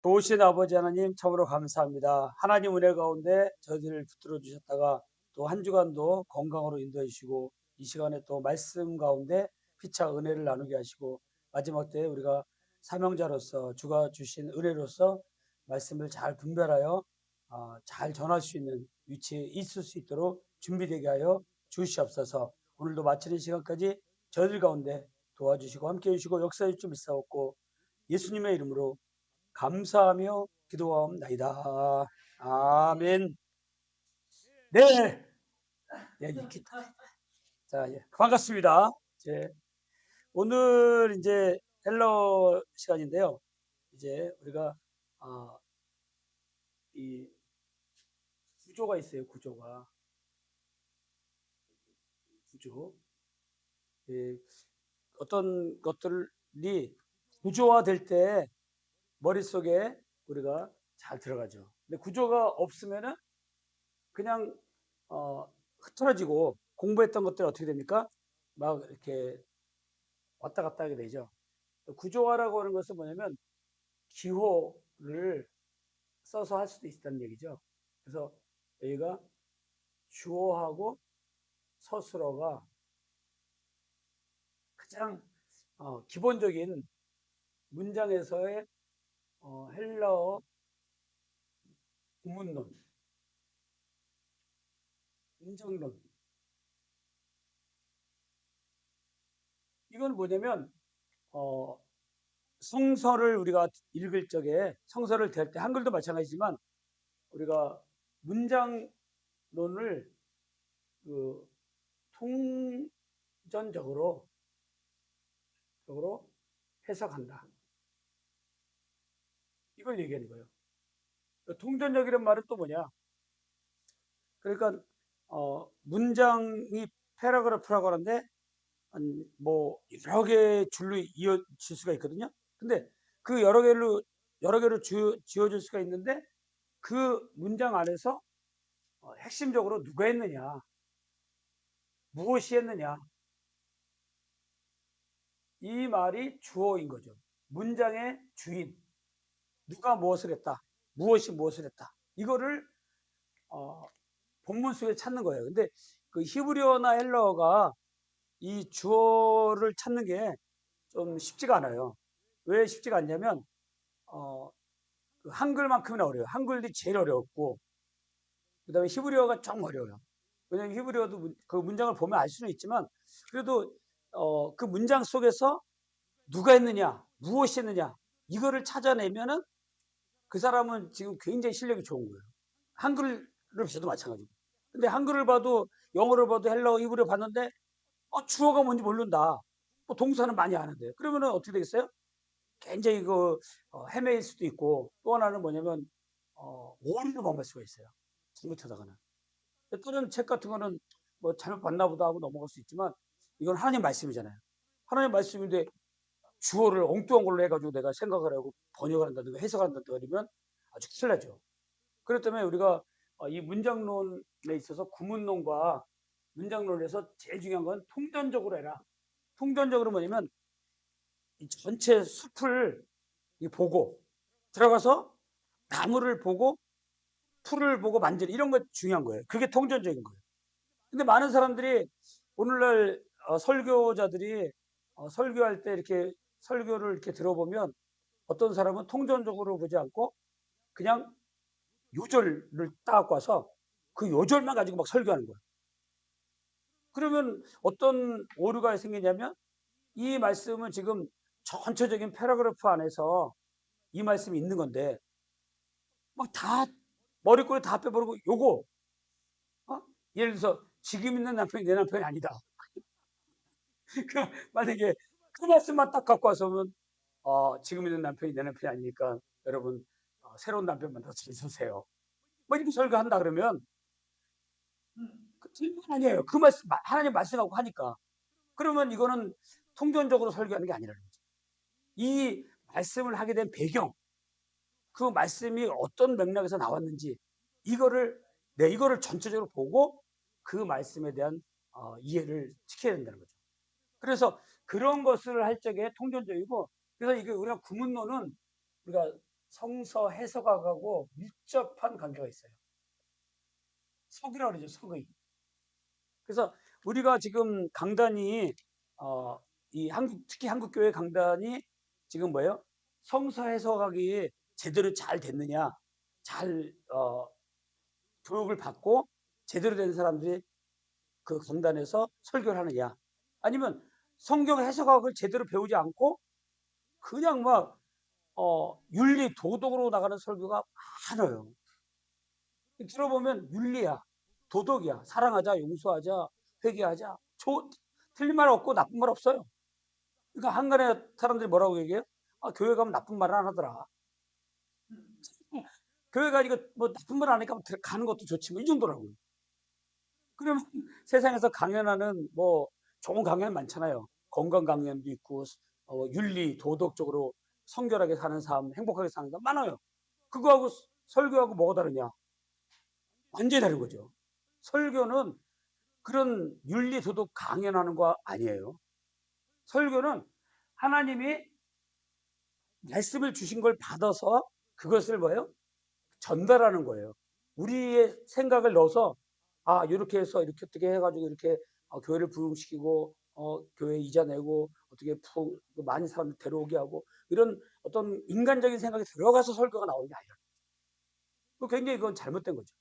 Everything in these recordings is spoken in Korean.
좋으신 아버지 하나님 참으로 감사합니다. 하나님 은혜 가운데 저희들을 붙들어 주셨다가 또 한 주간도 건강으로 인도해 주시고 이 시간에 또 말씀 가운데 피차 은혜를 나누게 하시고 마지막 때에 우리가 사명자로서 주가 주신 은혜로서 말씀을 잘 분별하여 잘 전할 수 있는 위치에 있을 수 있도록 준비되게 하여 주시옵소서. 오늘도 마치는 시간까지 저희들 가운데 도와주시고 함께해 주시고 역사해 줄 줄 믿사옵고 예수님의 이름으로 감사하며 기도하옵나이다. 아멘. 네. 예, 기타. 자, 예, 반갑습니다. 이제 오늘 이제 헬러 시간인데요. 이제 우리가 아, 이 구조가 있어요. 구조. 예, 어떤 것들이 구조화될 때 머릿속에 우리가 잘 들어가죠. 근데 구조가 없으면은 그냥 흐트러지고 공부했던 것들이 어떻게 됩니까? 막 이렇게 왔다 갔다 하게 되죠. 구조화라고 하는 것은 뭐냐면 기호를 써서 할 수도 있다는 얘기죠. 그래서 여기가 주어하고 서술어가 가장 기본적인 문장에서의 헬라어 구문론, 문장론. 이건 뭐냐면 어, 성서를 우리가 읽을 적에 성서를 댈 때 한글도 마찬가지지만 우리가 문장론을 그 통전적으로 해석한다. 이걸 얘기하는 거예요. 통전적이란 말은 또 뭐냐? 그러니까 문장이 패러그래프라고 하는데 뭐 여러 개의 줄로 이어질 수가 있거든요. 근데 그 여러 개로 지어질 수가 있는데 그 문장 안에서 핵심적으로 누가 했느냐, 무엇이 했느냐, 이 말이 주어인 거죠. 문장의 주인, 누가 무엇을 했다, 무엇이 무엇을 했다. 이거를 어, 본문 속에 찾는 거예요. 근데 그 히브리어나 헬라어가 이 주어를 찾는 게 좀 쉽지가 않아요. 왜 쉽지가 않냐면 어, 그 한글만큼이나 어려워요. 한글이 제일 어렵고 그다음에 히브리어가 좀 어려워요. 왜냐하면 히브리어도 그 문장을 보면 알 수는 있지만 그래도 그 문장 속에서 누가 했느냐, 무엇이 했느냐 이거를 찾아내면은 그 사람은 지금 굉장히 실력이 좋은 거예요. 한글을 봐도 마찬가지고. 근데 한글을 봐도 영어를 봐도 헬라어, 히브리어 봤는데 주어가 뭔지 모른다. 뭐 동사는 많이 아는데. 그러면은 어떻게 되겠어요? 굉장히 헤매일 수도 있고 또 하나는 뭐냐면 오류를 범할 수가 있어요. 잘못하다가는. 다른 책 같은 거는 뭐 잘못 봤나 보다 하고 넘어갈 수 있지만 이건 하나님 말씀이잖아요. 하나님 말씀인데 주어를 엉뚱한 걸로 해가지고 내가 생각을 하고 번역을 한다든가 해석을 한다든가 그러면 아주 큰일 나죠. 그렇기 때문에 우리가 이 문장론에 있어서 구문론과 문장론에서 제일 중요한 건 통전적으로 해라. 통전적으로 뭐냐면 이 전체 숲을 보고 들어가서 나무를 보고 풀을 보고 만지는 이런 거 중요한 거예요. 그게 통전적인 거예요. 근데 많은 사람들이 오늘날 설교자들이 설교할 때 이렇게 설교를 이렇게 들어보면 어떤 사람은 통전적으로 보지 않고 그냥 요절을 따갖고 와서 그 요절만 가지고 막 설교하는 거예요. 그러면 어떤 오류가 생기냐면 이 말씀은 지금 전체적인 패러그래프 안에서 이 말씀이 있는 건데 막 다 머리꼬리 다 빼버리고 요거 예를 들어서 지금 있는 남편이 내 남편이 아니다. 그 만약에 그 말씀만 딱 갖고 와서는 지금 있는 남편이 내 남편이 아니니까 여러분 새로운 남편 만나서 잘 사세요. 뭐 이렇게 설교한다 그러면 그 틀린 건 아니에요. 그 말씀 하나님 말씀하고 하니까. 그러면 이거는 통전적으로 설교하는 게 아니라는 거죠. 이 말씀을 하게 된 배경, 그 말씀이 어떤 맥락에서 나왔는지 이거를 전체적으로 보고 그 말씀에 대한 이해를 시켜야 된다는 거죠. 그래서 그런 것을 할 적에 통전적이고 그래서 이게 우리가 구문론은 우리가 성서 해석학하고 밀접한 관계가 있어요. 석이라고 그러죠, 석의. 그래서 우리가 지금 강단이 이 특히 한국교회 강단이 지금 뭐예요? 성서 해석학이 제대로 잘 됐느냐, 잘 교육을 받고 제대로 된 사람들이 그 강단에서 설교를 하느냐, 아니면 성경 해석학을 제대로 배우지 않고 그냥 막 윤리 도덕으로 나가는 설교가 많아요. 들어보면 윤리야, 도덕이야, 사랑하자, 용서하자, 회개하자, 틀린 말 없고 나쁜 말 없어요. 그러니까 한간에 사람들이 뭐라고 얘기해요? 아, 교회 가면 나쁜 말 안 하더라. 교회 가니까 뭐 나쁜 말 안 하니까 가는 것도 좋지 뭐 이 정도라고요. 그러면 세상에서 강연하는 뭐 좋은 강연 많잖아요. 건강 강연도 있고 윤리 도덕적으로 성결하게 사는 삶, 행복하게 사는 삶 많아요. 그거하고 설교하고 뭐가 다르냐? 완전히 다른 거죠. 설교는 그런 윤리 도덕 강연하는 거 아니에요. 설교는 하나님이 말씀을 주신 걸 받아서 그것을 뭐예요? 전달하는 거예요. 우리의 생각을 넣어서 아 이렇게 해서 이렇게 어떻게 해가지고 이렇게 교회를 부흥시키고 교회 이자 내고 어떻게 많은 사람들 데려오게 하고 이런 어떤 인간적인 생각이 들어가서 설교가 나오는 게 아니라 굉장히 그건 잘못된 거죠.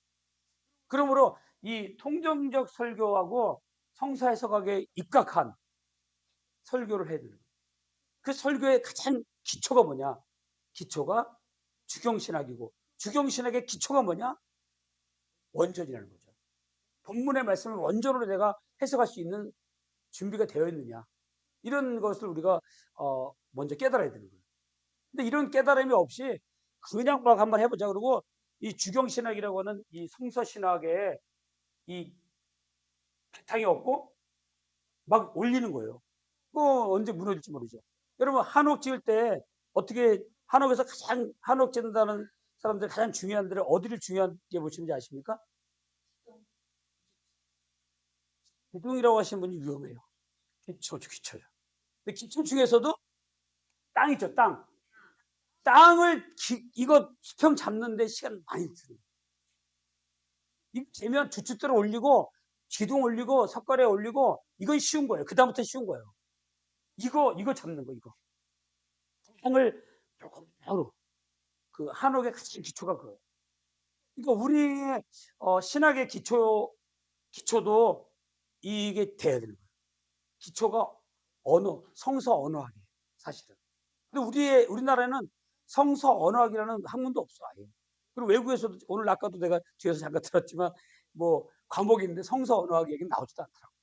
그러므로 이 통정적 설교하고 성사 해석학에 입각한 설교를 해야 되는 거예요. 그 설교의 가장 기초가 뭐냐? 기초가 주경신학이고 주경신학의 기초가 뭐냐? 원전이라는 거죠. 본문의 말씀을 원전으로 내가 해석할 수 있는 준비가 되어 있느냐. 이런 것을 우리가 먼저 깨달아야 되는 거예요. 근데 이런 깨달음이 없이 그냥 막 한번 해보자. 그러고 이 주경신학이라고 하는 이 성서신학에 이 바탕이 없고 막 올리는 거예요. 그거 언제 무너질지 모르죠. 여러분 한옥 지을 때 어떻게 한옥에서 가장 한옥 짓는다는 사람들 가장 중요한 데를 어디를 중요하게 보시는지 아십니까? 기둥이라고 하시는 분이 위험해요. 기초죠. 근데 기초 중에서도 땅 있죠, 땅. 땅을 이거 수평 잡는데 시간 많이 들어요. 이 되면 주춧대로 올리고 기둥 올리고 석가래 올리고 이건 쉬운 거예요. 그다음부터 쉬운 거예요. 이거 잡는 거 이거. 땅을 조금으로 그 한옥의 가장 기초가 그거예요. 그러니까 우리의 신학의 기초도 이게 돼야 되는 거예요. 기초가 성서 언어학이에요. 사실은. 근데 우리나라에는 성서 언어학이라는 학문도 없어 아예. 그리고 외국에서도 오늘 아까도 내가 뒤에서 잠깐 들었지만 뭐 과목이 있는데 성서 언어학 얘기는 나오지도 않더라고.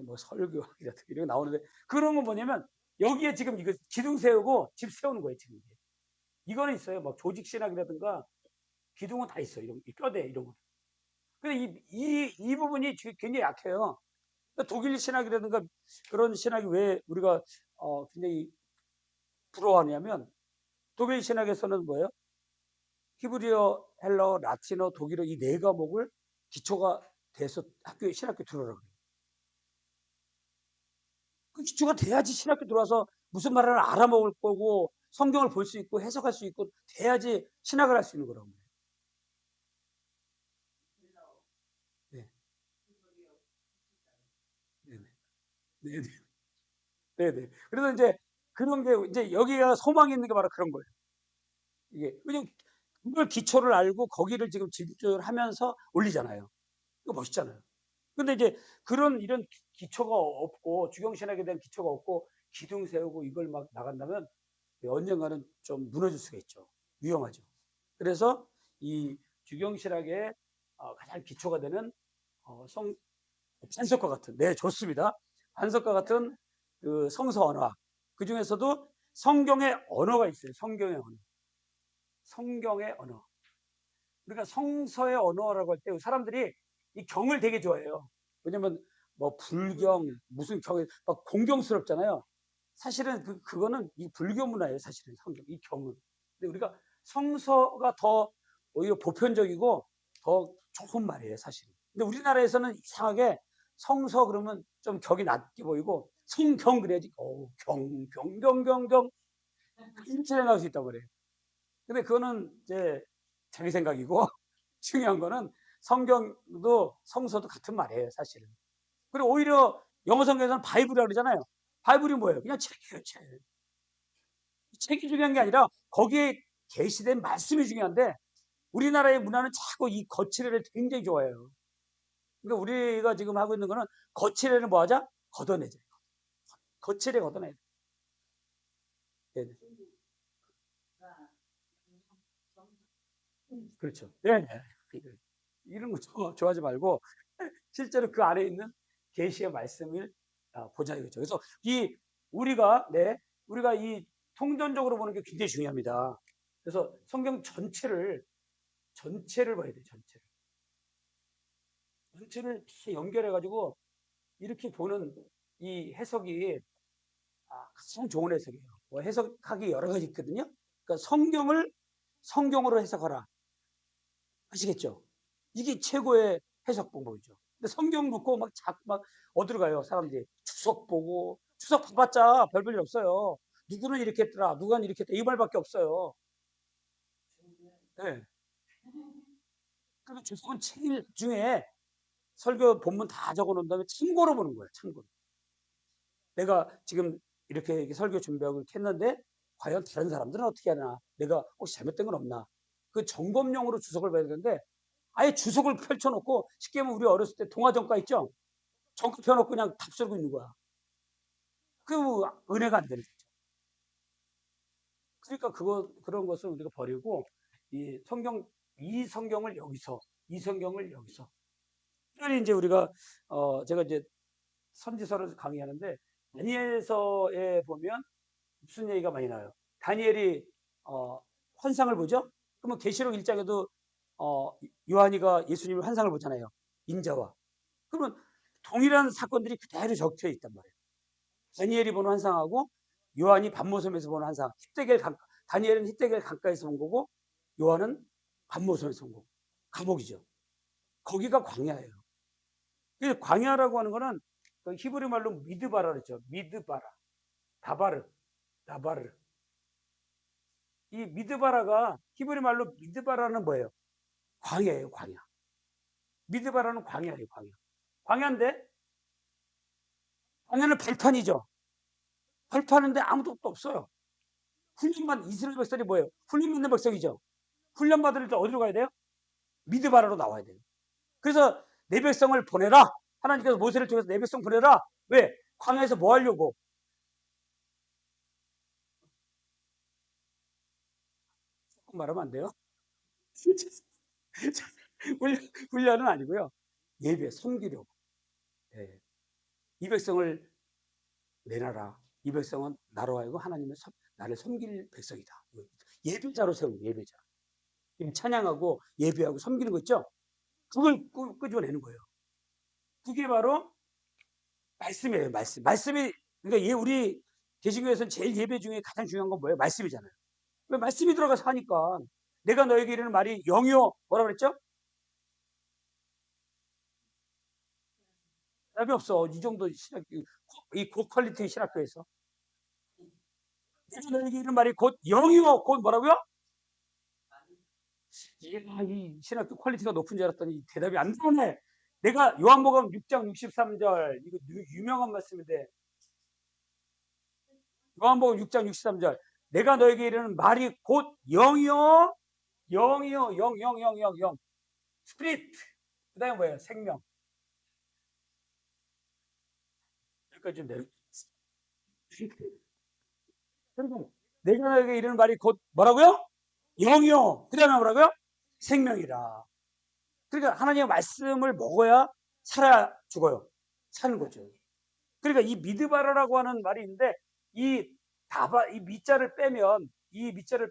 뭐 설교학이라든가 이런 게 나오는데 그런 건 뭐냐면 여기에 지금 이거 기둥 세우고 집 세우는 거예요 지금 이게. 이거는 있어요. 막 조직 신학이라든가 기둥은 다 있어요. 이런 뼈대 이런 거. 근데 이 부분이 굉장히 약해요. 그러니까 독일 신학이라든가 그런 신학이 왜 우리가 굉장히 부러워하냐면 독일 신학에서는 뭐예요? 히브리어, 헬러, 라틴어, 독일어 이 네 과목을 기초가 돼서 신학교 들어오라고 그래요. 그 기초가 돼야지 신학교 들어와서 무슨 말을 알아먹을 거고 성경을 볼 수 있고 해석할 수 있고 돼야지 신학을 할 수 있는 거라고. 네. 네네. 네네. 네네. 그래서 이제 그런 게 이제 여기가 소망이 있는 게 바로 그런 거예요. 이게 왜냐면 그걸 기초를 알고 거기를 지금 집중을 하면서 올리잖아요. 이거 멋있잖아요. 근데 이제 이런 기초가 없고 주경신학에 대한 기초가 없고 기둥 세우고 이걸 막 나간다면 언젠가는 좀 무너질 수가 있죠. 위험하죠. 그래서 이 주경신학의 가장 기초가 되는 판석과 같은 좋습니다. 판석과 같은 그 성서 언어학 그 중에서도 성경의 언어가 있어요. 성경의 언어. 그러니까 성서의 언어라고 할 때 사람들이 이 경을 되게 좋아해요. 왜냐면 뭐 불경 무슨 경이 막 공경스럽잖아요. 사실은 그거는 이 불교 문화예요. 사실은 성경 이 경은. 근데 우리가 성서가 더 오히려 보편적이고 더 좋은 말이에요. 사실은. 근데 우리나라에서는 이상하게 성서 그러면 좀 격이 낮게 보이고 성경 그래야지 경 이렇게 나올 수 있단 말이에요. 근데 그거는 이제 자기 생각이고 중요한 거는 성경도 성서도 같은 말이에요, 사실은. 그리고 오히려 영어 성경에서는 바이블이라고 그러잖아요. 바이블이 뭐예요? 그냥 책이에요, 책. 책이 중요한 게 아니라 거기에 계시된 말씀이 중요한데 우리나라의 문화는 자꾸 이 거칠애를 굉장히 좋아해요. 그러니까 우리가 지금 하고 있는 거는 거칠애를 뭐 하자? 걷어내자. 거칠애 걷어내야 돼. 네. 그렇죠. 네. 네. 이런 거 좋아하지 말고 실제로 그 안에 있는 계시의 말씀을 보자 이거죠. 그래서 우리가 이 통전적으로 보는 게 굉장히 중요합니다. 그래서 성경 전체를 봐야 돼요. 전체를 다 연결해 가지고 이렇게 보는 이 해석이 가장 좋은 해석이에요. 뭐 해석하기 여러 가지 있거든요. 그러니까 성경을 성경으로 해석하라. 아시겠죠? 이게 최고의 해석 방법이죠. 근데 성경 놓고 막 자꾸 막 어디로 가요, 사람들이. 주석 보고, 주석 봐봤자 별 볼일 없어요. 누구는 이렇게 했더라, 누구는 이렇게 했더라, 이 말밖에 없어요. 네. 그리고 주석은 책 중에 설교 본문 다 적어 놓은 다음에 참고로 보는 거예요, 참고로. 내가 지금 이렇게 설교 준비하고 이렇게 했는데, 과연 다른 사람들은 어떻게 하나? 내가 혹시 잘못된 건 없나? 그 점검용으로 주석을 봐야 되는데, 아예 주석을 펼쳐놓고, 쉽게 하면 우리 어렸을 때 동화전가 있죠? 전구 펴놓고 그냥 답 쓰고 있는 거야. 그 은혜가 안 되는 거죠. 그러니까 그런 것을 우리가 버리고, 이 성경을 여기서, 이 성경을 여기서. 특별히 이제 우리가, 제가 이제 선지서를 강의하는데, 다니엘서에 보면 무슨 얘기가 많이 나와요. 다니엘이, 환상을 보죠? 그러면 계시록 1장에도, 요한이가 예수님의 환상을 보잖아요. 인자와. 그러면 동일한 사건들이 그대로 적혀 있단 말이에요. 다니엘이 본 환상하고 요한이 밤모섬에서 본 환상. 다니엘은 히데겔 강가에서 본 거고 요한은 밤모섬에서 본 거고. 감옥이죠. 거기가 광야예요. 그 광야라고 하는 거는 그 히브리 말로 미드바라 그랬죠. 미드바라. 다바르. 다바르. 이 미드바라가 히브리 말로 미드바라는 뭐예요? 광야예요, 광야. 미드바라는 광야예요, 광야. 광야인데 광야는 발판이죠. 발판인데 아무도 없어요. 훈련만 이스라엘 백성이 뭐예요? 훈련 받는 백성이죠. 훈련 받을 때 어디로 가야 돼요? 미드바라로 나와야 돼요. 그래서 내 백성을 보내라. 하나님께서 모세를 통해서 내 백성 보내라. 왜? 광야에서 뭐 하려고? 조금 말하면 안 돼요? 훈련은 아니고요. 예배, 섬기려고. 예. 이 백성을 내놔라. 이 백성은 나로 하여금 나를 섬길 백성이다. 예배자로 세우는 예배자. 찬양하고 예배하고 섬기는 거 있죠? 그걸 끄집어내는 거예요. 그게 바로 말씀이에요, 말씀. 말씀이, 그러니까 우리 개신교에서는 제일 예배 중에 가장 중요한 건 뭐예요? 말씀이잖아요. 왜 말씀이 들어가서 하니까. 내가 너에게 이르는 말이 영이요, 뭐라 그랬죠? 답이 없어. 이 정도 이 고퀄리티 신학교에서. 내가 너에게 이르는 말이 곧 영이요, 곧 뭐라고요? 이 신학교 퀄리티가 높은 줄 알았더니 대답이 안 나오네. 내가 요한복음 6장 63절, 이거 유명한 말씀인데, 요한복음 6장 63절. 내가 너에게 이르는 말이 곧 영이요, 영이요, 영. 스피릿. 그 다음에 뭐예요? 생명. 여기까지 좀 내려. 그리고 내가 너에게 이르는 말이 곧 뭐라고요? 영이요. 그 다음에 뭐라고요? 생명이라. 그러니까 하나님의 말씀을 먹어야 죽어요. 사는 거죠. 그러니까 이 미드바라라고 하는 말이 있는데 이 밑자를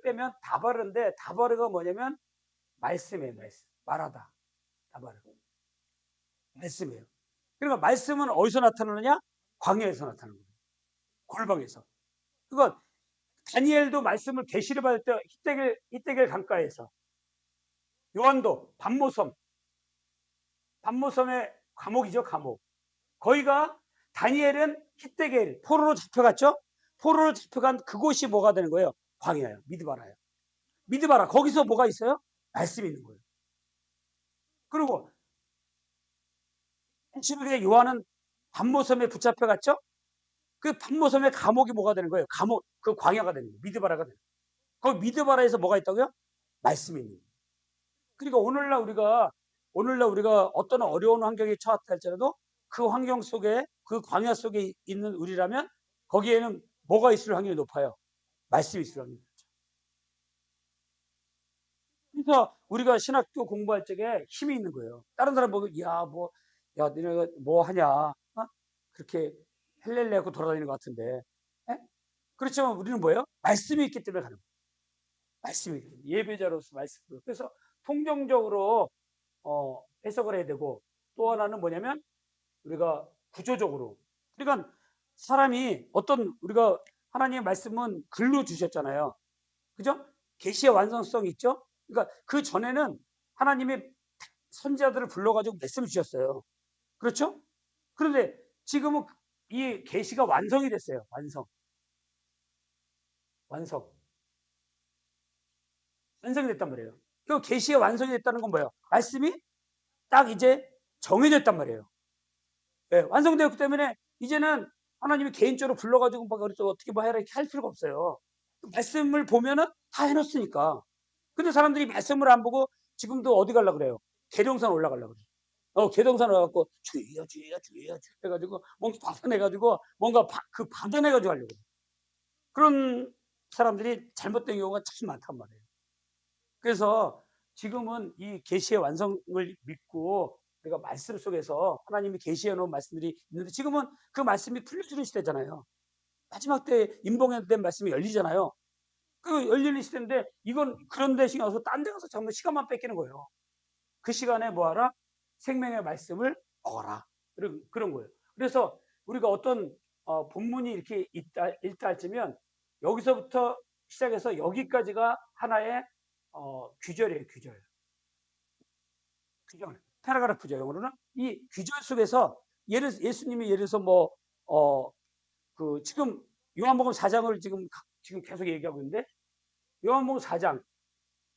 빼면 다바르인데 다바르가 뭐냐면 말씀이에요. 말씀. 말하다. 다바르. 말씀이에요. 그러니까 말씀은 어디서 나타나느냐? 광야에서 나타나는 거예요. 골방에서. 그거 다니엘도 말씀을 계시를 받을 때 히데겔 강가에서, 요한도 밤모섬의 감옥이죠, 감옥. 거기가 다니엘은 히데겔 포로로 잡혀갔죠. 포로로 잡혀간 그곳이 뭐가 되는 거예요? 광야예요. 미드바라예요. 믿어봐라. 거기서 뭐가 있어요? 말씀이 있는 거예요. 그리고 시록의 요한은 반모섬에 붙잡혀갔죠? 그 반모섬의 감옥이 뭐가 되는 거예요? 감옥, 그 광야가 되는 거예요. 미드바라가 되는 거예요. 거기 미드바라에서 뭐가 있다고요? 말씀이 있는 거예요. 그러니까 오늘날 우리가 어떤 어려운 환경에 처했다 할지라도 그 환경 속에, 그 광야 속에 있는 우리라면 거기에는 뭐가 있을 확률이 높아요? 말씀이 있을 확률이 높죠. 그래서 우리가 신학교 공부할 적에 힘이 있는 거예요. 다른 사람 보고, 야, 너네 뭐 하냐? 그렇게 헬렐 내고 돌아다니는 것 같은데. 예? 그렇지만 우리는 뭐예요? 말씀이 있기 때문에 가는 거예요. 말씀이 있기 때문에. 예배자로서 말씀으로. 그래서 통정적으로 해석을 해야 되고, 또 하나는 뭐냐면 우리가 구조적으로. 그러니까 사람이 우리가 하나님의 말씀은 글로 주셨잖아요. 그죠? 계시의 완성성이 있죠? 그러니까 그 전에는 하나님이 선지자들을 불러가지고 말씀을 주셨어요. 그렇죠? 그런데 지금은 이 계시가 완성이 됐어요. 완성. 완성이 됐단 말이에요. 그 계시가 완성이 됐다는 건 뭐예요? 말씀이 딱 이제 정해졌단 말이에요. 네, 완성되었기 때문에 이제는 하나님이 개인적으로 불러가지고 막 어떻게 뭐 해라 이렇게 할 필요가 없어요. 말씀을 보면은 다 해놨으니까. 근데 사람들이 말씀을 안 보고 지금도 어디 가려고 그래요? 계룡산 올라가려고 그래요. 계룡산 올라가고 주여 주여 주여 주여 해가지고 뭔가 받아내가지고 뭔가 받아내가지고 하려고 그래요. 그런 사람들이 잘못된 경우가 참 많단 말이에요. 그래서 지금은 이 계시의 완성을 믿고 우리가 말씀 속에서 하나님이 계시해 놓은 말씀들이 있는데 지금은 그 말씀이 풀려주는 시대잖아요. 마지막 때 임봉에 된 말씀이 열리잖아요. 그 열리는 시대인데 이건 그런 데 신경 써서 딴 데 가서 정말 시간만 뺏기는 거예요. 그 시간에 뭐하라? 생명의 말씀을 먹어라. 그런 거예요. 그래서 우리가 어떤 본문이 이렇게 있다 할지면 여기서부터 시작해서 여기까지가 하나의 규절이에요. 규절. 패러그래프죠. 영어로는. 이 규절 속에서 예수님이 예를 들어서 지금 요한복음 4장을 지금 계속 얘기하고 있는데 요한복음 4장.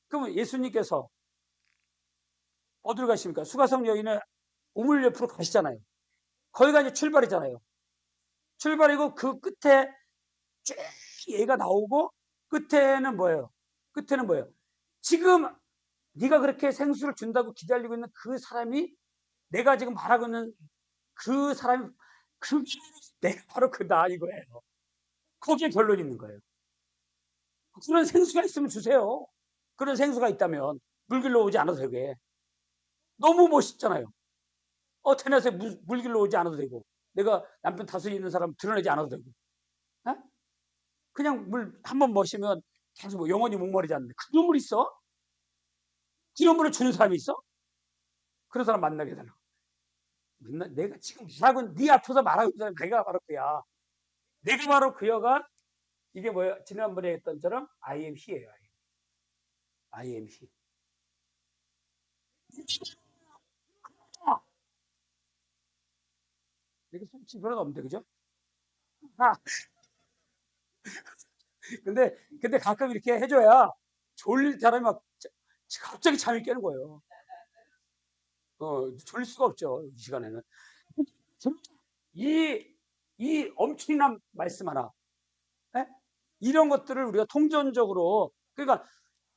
그러면 예수님께서 어디로 가십니까? 수가성 여인의 우물 옆으로 가시잖아요. 거기가 이제 출발이잖아요. 출발이고 그 끝에 쭉 얘가 나오고 끝에는 뭐예요? 지금 네가 그렇게 생수를 준다고 기다리고 있는 그 사람이 내가 지금 말하고 있는 그 사람이 그 내가 바로 그다 이거예요. 거기에 결론이 있는 거예요. 그런 생수가 있으면 주세요. 그런 생수가 있다면 물 길러 오지 않아도 되게. 너무 멋있잖아요. 테넷에 물 길러 오지 않아도 되고 내가 남편 다스리 있는 사람 드러내지 않아도 되고 에? 그냥 물 한 번 마시면 계속 뭐 영원히 목마르지 않는데 그런 물 있어? 그런 물을 주는 사람이 있어? 그런 사람 만나게 해달라고. 내가 지금 말하고 네 앞에서 말하고 있는 사람 내가 바로 그야. 내가 바로 그 여가 이게 뭐야? 지난번에 했던 처럼 I am he예요. I am he. 이렇게 솔직히 별로 없는데 그죠? 아, 근데 가끔 이렇게 해줘야 졸릴 사람이 막 갑자기 잠이 깨는 거예요. 졸릴 수가 없죠. 이 시간에는. 이, 이 엄청난 말씀 하나. 예? 이런 것들을 우리가 통전적으로, 그러니까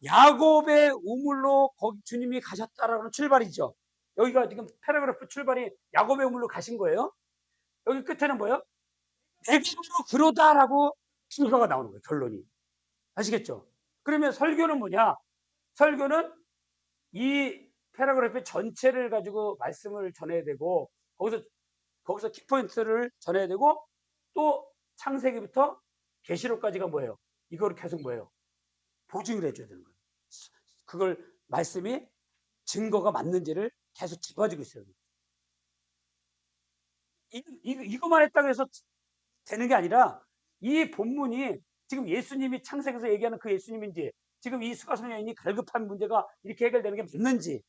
야곱의 우물로 거기 주님이 가셨다라는 출발이죠. 여기가 지금 패러그래프 출발이 야곱의 우물로 가신 거예요. 여기 끝에는 뭐예요? 내가 바로 그러다라고 결과가 나오는 거예요. 결론이. 아시겠죠? 그러면 설교는 뭐냐? 설교는 이 패러그래프 전체를 가지고 말씀을 전해야 되고 거기서 키포인트를 전해야 되고 또 창세기부터 계시록까지가 뭐예요? 이거를 계속 뭐예요? 보증을 해줘야 되는 거예요. 그걸 말씀이 증거가 맞는지를 계속 집어지고 있어요. 이거만 했다고 해서 되는 게 아니라 이 본문이 지금 예수님이 창세기에서 얘기하는 그 예수님인지 지금 이 수가성 여인이 갈급한 문제가 이렇게 해결되는 게 맞는지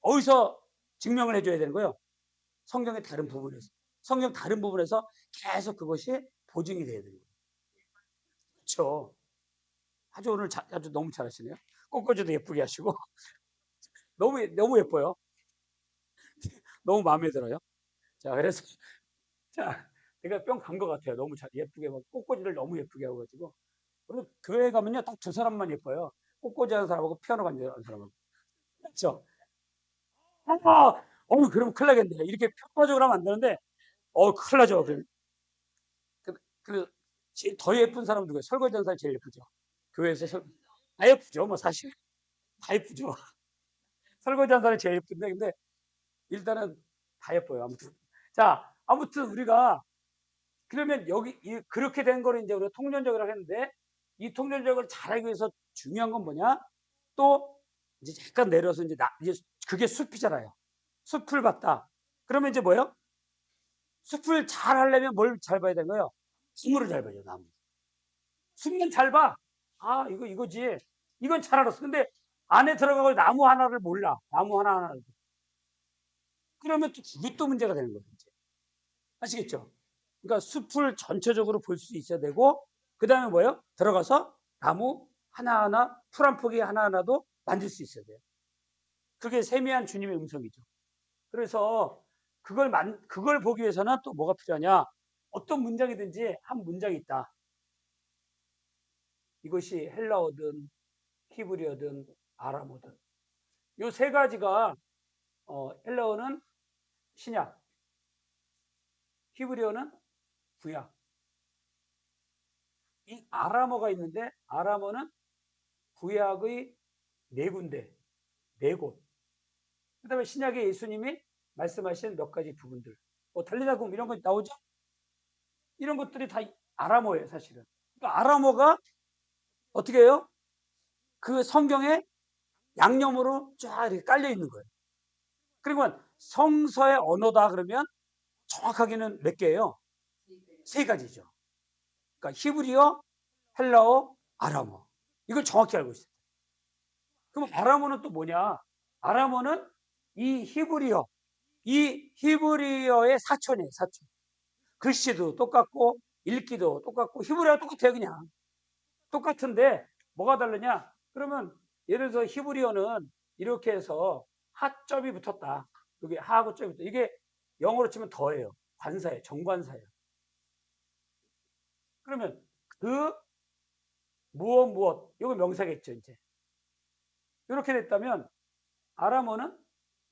어디서 증명을 해줘야 되는 거예요? 성경의 다른 부분에서. 성경 다른 부분에서 계속 그것이 보증이 돼야 되는 거예요. 그렇죠. 아주 오늘 아주 너무 잘하시네요. 꽃꽂이도 예쁘게 하시고 너무 예뻐요. 너무 마음에 들어요. 자, 그래서 자, 내가 뿅 간 것 같아요. 너무 예쁘게 막 꽃꽂이를 너무 예쁘게 하고 가지고. 그리고 교회 가면요 딱 두 사람만 예뻐요. 꽃꽂이 하는 사람하고 피아노 가는 사람하고. 그렇죠? 그러면 큰일 나겠네. 이렇게 평가적으로 하면 안 되는데, 큰일 나죠. 그, 그, 제일 더 예쁜 사람 누구예요? 설거지 하는 사람이 제일 예쁘죠. 교회에서 다 예쁘죠. 뭐 사실. 다 예쁘죠. 설거지 하는 사람이 제일 예쁜데, 근데 일단은 다 예뻐요. 아무튼. 자, 아무튼 우리가 그러면 그렇게 된 거를 이제 우리가 통전적이라고 했는데, 이 통전적을 잘 알기 위해서 중요한 건 뭐냐? 또 이제 약간 내려서 이제 그게 숲이잖아요. 숲을 봤다. 그러면 이제 뭐예요? 숲을 잘 하려면 뭘 잘 봐야 되는 거예요? 나무를 잘 봐요, 나무. 숲만 잘 봐. 이거지. 이건 잘 알았어. 근데 안에 들어가고 나무 하나를 몰라. 나무 하나하나를. 그러면 또 그것도 문제가 되는 거예요, 이제. 아시겠죠? 그러니까 숲을 전체적으로 볼 수 있어야 되고, 그 다음에 뭐예요? 들어가서 나무 하나하나, 풀 한 포기 하나하나도 만질 수 있어야 돼요. 그게 세미한 주님의 음성이죠. 그래서 그걸 보기 위해서는 또 뭐가 필요하냐? 어떤 문장이든지 한 문장이 있다. 이것이 헬라어든 히브리어든 아람어든. 요 세 가지가 헬라어는 신약, 히브리어는 구약. 이 아람어가 있는데 아람어는 구약의 네 군데, 네 곳. 그다음에 신약의 예수님이 말씀하신 몇 가지 부분들. 뭐 달리나금 이런 거 나오죠? 이런 것들이 다 아람어예요, 사실은. 그러니까 아람어가 어떻게 해요? 그 성경에 양념으로 쫙 이렇게 깔려 있는 거예요. 그리고 성서의 언어다 그러면 정확하게는 몇 개예요? 세 가지죠. 그러니까 히브리어, 헬라어, 아람어. 이걸 정확히 알고 있어요. 그럼 아람어는 또 뭐냐? 아람어는 이 히브리어의 사촌이에요, 사촌. 글씨도 똑같고, 읽기도 똑같고, 히브리어가 똑같아요, 그냥. 똑같은데, 뭐가 다르냐? 그러면, 예를 들어서 히브리어는 이렇게 해서 하점이 붙었다. 여기 하하고 점이 붙었다. 이게 영어로 치면 더예요. 관사예요, 정관사예요. 그러면 그 무엇, 이거 명사겠죠, 이제. 이렇게 됐다면, 아람어는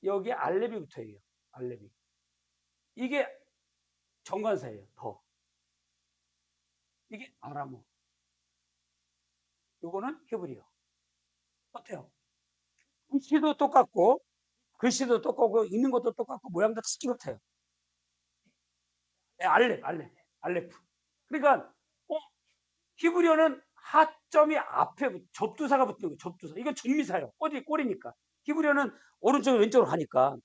여기에 알렙이 붙어요. 알렙이. 이게 정관사예요. 더. 이게 아람어. 요거는 히브리어. 어때요? 글씨도 똑같고 읽는 것도 똑같고 모양도 똑같아요. 네, 알렙. 그러니까 히브리어는 하점이 앞에 접두사가 붙는 거예요. 접두사. 이건 전미사예요. 어디 꼬리니까. 히브리어는 오른쪽에 왼쪽으로 가니까.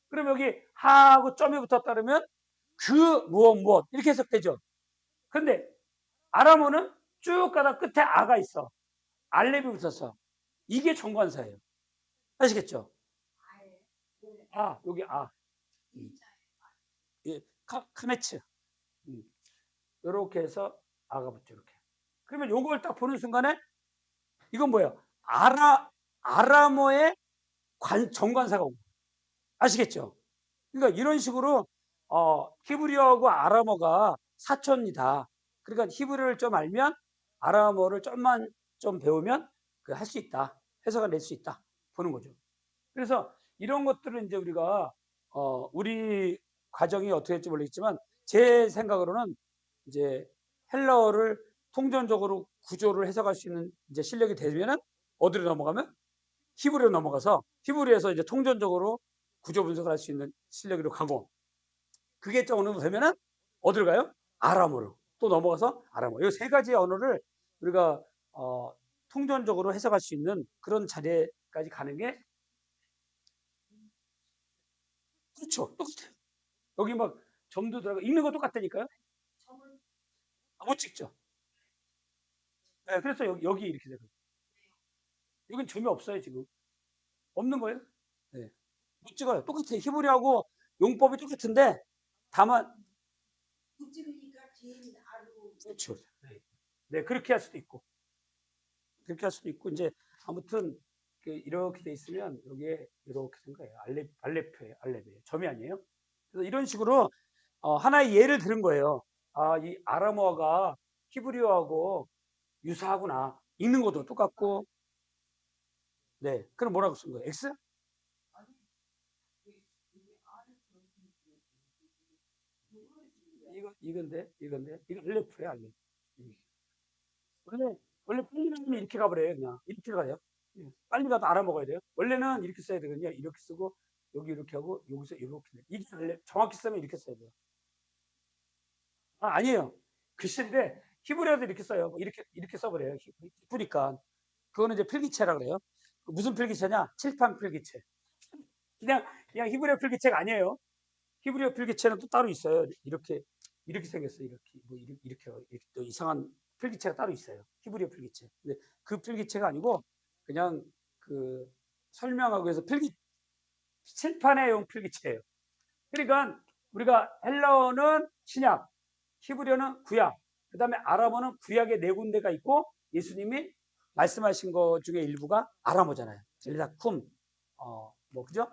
그럼 여기 하하고 점이 붙었다 그러면 그 무엇 이렇게 해석되죠. 근데 아람어는 쭉 가다 끝에 아가 있어. 알렙이 붙었어. 이게 정관사예요. 아시겠죠? 여기 예, 카메츠. 이렇게 해서 아가 붙죠. 이렇게. 그러면 요걸 딱 보는 순간에 이건 뭐예요? 아람어의 정관사가 온 거예요. 아시겠죠? 그러니까 이런 식으로 히브리어하고 아람어가 사촌이다. 그러니까 히브리어를 좀 알면 아람어를 좀 배우면 할 수 있다. 해석을 낼 수 있다. 보는 거죠. 그래서 이런 것들을 이제 우리가 우리 과정이 어떻게 될지 모르겠지만 제 생각으로는 이제 헬라어를 통전적으로 구조를 해석할 수 있는 이제 실력이 되면은 어디로 넘어가면 히브리어로 넘어가서 히브리어에서 이제 통전적으로 구조 분석을 할 수 있는 실력으로 가고 그게 좀 어느 정도 되면은 어디로 가요? 아람어로 또 넘어가서 아람어. 이 세 가지 언어를 우리가 통전적으로 해석할 수 있는 그런 자리까지 가는 게 그렇죠. 똑같아요. 여기 막 점도 들어가 읽는 거 똑같다니까요. 못 찍죠. 네, 그래서 여기 이렇게 되고 여긴 점이 없어요 지금. 없는 거예요. 네. 못 찍어요. 똑같아요. 히브리하고 용법이 똑같은데 다만 그렇죠. 네. 네, 그렇게 할 수도 있고. 그렇게 할 수도 있고 이제 아무튼 이렇게 돼 있으면 여기에 이렇게 된 거예요. 알레표예요. 알레베예요. 점이 아니에요. 그래서 이런 식으로 하나의 예를 들은 거예요. 아, 이 아람어가 히브리어하고 유사하구나. 읽는 것도 똑같고. 네. 그럼 뭐라고 쓴 거예요? X? 이건데. 이거 알레프예요, 알레. 원래, 원래 빨리 가면 이렇게 가버려요, 그냥. 이렇게 가요. 예. 빨리 가도 알아먹어야 돼요. 원래는 이렇게 써야 되거든요. 이렇게 쓰고, 여기 이렇게 하고, 여기서 이렇게. 이게 정확히 쓰면 이렇게 써야 돼요. 아, 아니에요. 글씨인데, 히브리어도 이렇게 써요. 뭐 이렇게 써버려요. 이쁘니까. 그거는 이제 필기체라 그래요. 무슨 필기체냐? 칠판 필기체. 그냥 히브리어 필기체가 아니에요. 히브리어 필기체는 또 따로 있어요. 이렇게 생겼어요. 이렇게 또 이상한 필기체가 따로 있어요. 히브리어 필기체. 근데 그 필기체가 아니고 그냥 그 설명하기 위해서 칠판에용 필기체예요. 그러니까 우리가 헬라어는 신약, 히브리어는 구약, 그다음에 아람어는 구약의 네 군데가 있고 예수님이 말씀하신 것 중에 일부가 아람어잖아요. 젤다쿰, 뭐 그죠?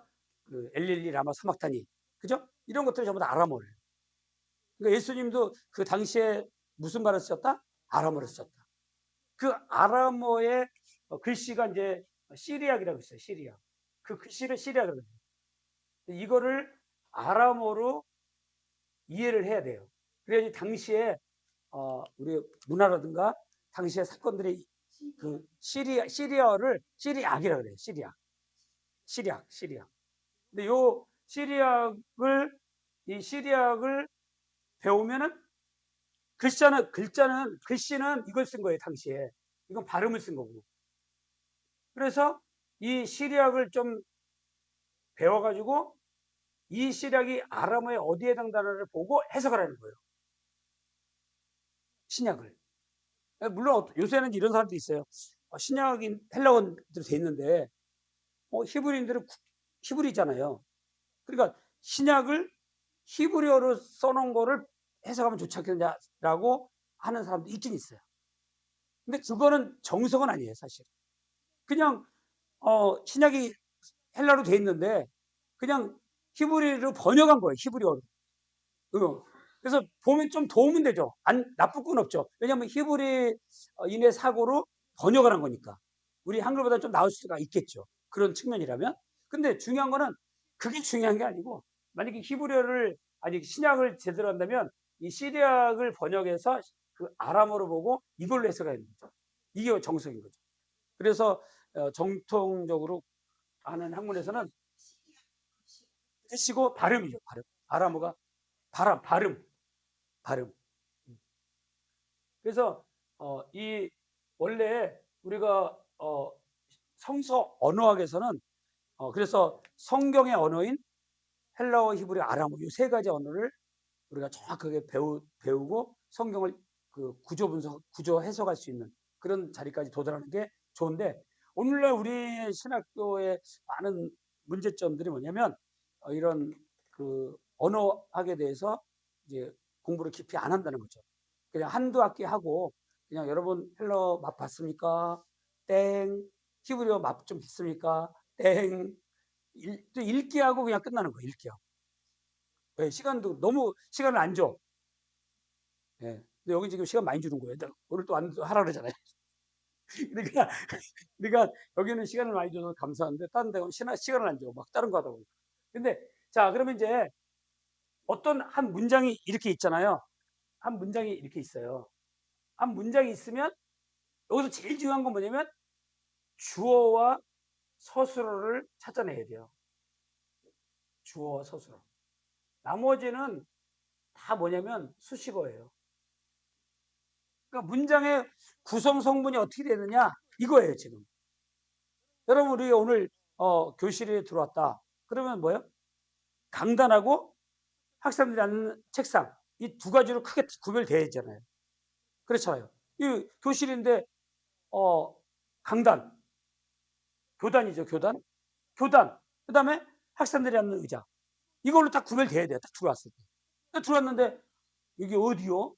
그 엘릴리 라마 사막타니, 그죠? 이런 것들이 전부 다 아람어예요. 그러니까 예수님도 그 당시에 무슨 말을 썼다? 아람어를 썼다. 그 아람어의 글씨가 이제 시리악이라고 있어요. 시리악. 그 글씨를 시리악이라고 해요. 이거를 아람어로 이해를 해야 돼요. 그래야지 당시에 우리 문화라든가 당시의 사건들이 그 시리아를 시리악이라고 그래요. 시리악. 근데 요 시리악을 배우면은 글씨는 이걸 쓴 거예요. 당시에. 이건 발음을 쓴 거고. 그래서 이 시리악을 좀 배워가지고 이 시리악이 아람어의 어디에 해당하는지를 보고 해석을 하는 거예요. 신약을. 물론 요새는 이런 사람도 있어요. 신약인 헬라어들이 돼 있는데 히브리인들은 히브리잖아요. 그러니까 신약을 히브리어로 써놓은 거를 해석하면 좋지 않겠냐라고 하는 사람도 있긴 있어요. 근데 그거는 정석은 아니에요, 사실. 그냥 신약이 헬라로 돼 있는데 그냥 히브리어로 번역한 거예요, 히브리어로. 그래서 보면 좀 도움은 되죠. 나쁠 건 없죠. 왜냐하면 히브리인의 사고로 번역을 한 거니까. 우리 한글보다 좀 나을 수가 있겠죠. 그런 측면이라면. 근데 중요한 거는 그게 중요한 게 아니고 만약에 아니 신약을 제대로 한다면 이 시리악을 번역해서 그 아람어로 보고 이걸로 해석해야 되는 거죠. 이게 정석인 거죠. 그래서 정통적으로 하는 학문에서는 뜻이고 발음이죠. 발음. 아람어가 발음. 그래서 이 원래 우리가 성서 언어학에서는 그래서 성경의 언어인 헬라어, 히브리, 아람어 이 세 가지 언어를 우리가 정확하게 배우고 성경을 그 구조 해석할 수 있는 그런 자리까지 도달하는 게 좋은데 오늘날 우리 신학교의 많은 문제점들이 뭐냐면 이런 그 언어학에 대해서 이제 공부를 깊이 안 한다는 거죠. 그냥 한두 학기 하고 그냥 여러분 헬러 맛 봤습니까? 땡. 히브리어 맛 좀 봤습니까? 땡. 또 읽기하고 그냥 끝나는 거예요. 읽기하고. 네, 시간도 너무 시간을 안 줘. 예. 근데 여기 지금 시간 많이 주는 거예요. 오늘 또 하라 그러잖아요. 그러니까, 그러니까 여기는 시간을 많이 줘서 감사한데 다른 데는 시간을 안 줘. 막 다른 거 하다 보니까. 근데 자, 그러면 이제 어떤 한 문장이 이렇게 있잖아요. 한 문장이 이렇게 있어요. 한 문장이 있으면 여기서 제일 중요한 건 뭐냐면 주어와 서술어를 찾아내야 돼요. 주어와 서술어. 나머지는 다 뭐냐면 수식어예요. 그러니까 문장의 구성 성분이 어떻게 되느냐 이거예요 지금. 여러분 우리 오늘 교실에 들어왔다. 그러면 뭐예요? 강단하고 학생들이 앉는 책상 이 두 가지로 크게 구별되어 있잖아요. 그렇잖아요. 이 교실인데 강단, 교단이죠 교단. 그다음에 학생들이 앉는 의자. 이걸로 딱 구별돼야 돼요. 딱 들어왔을 때. 딱 들어왔는데 여기 어디요?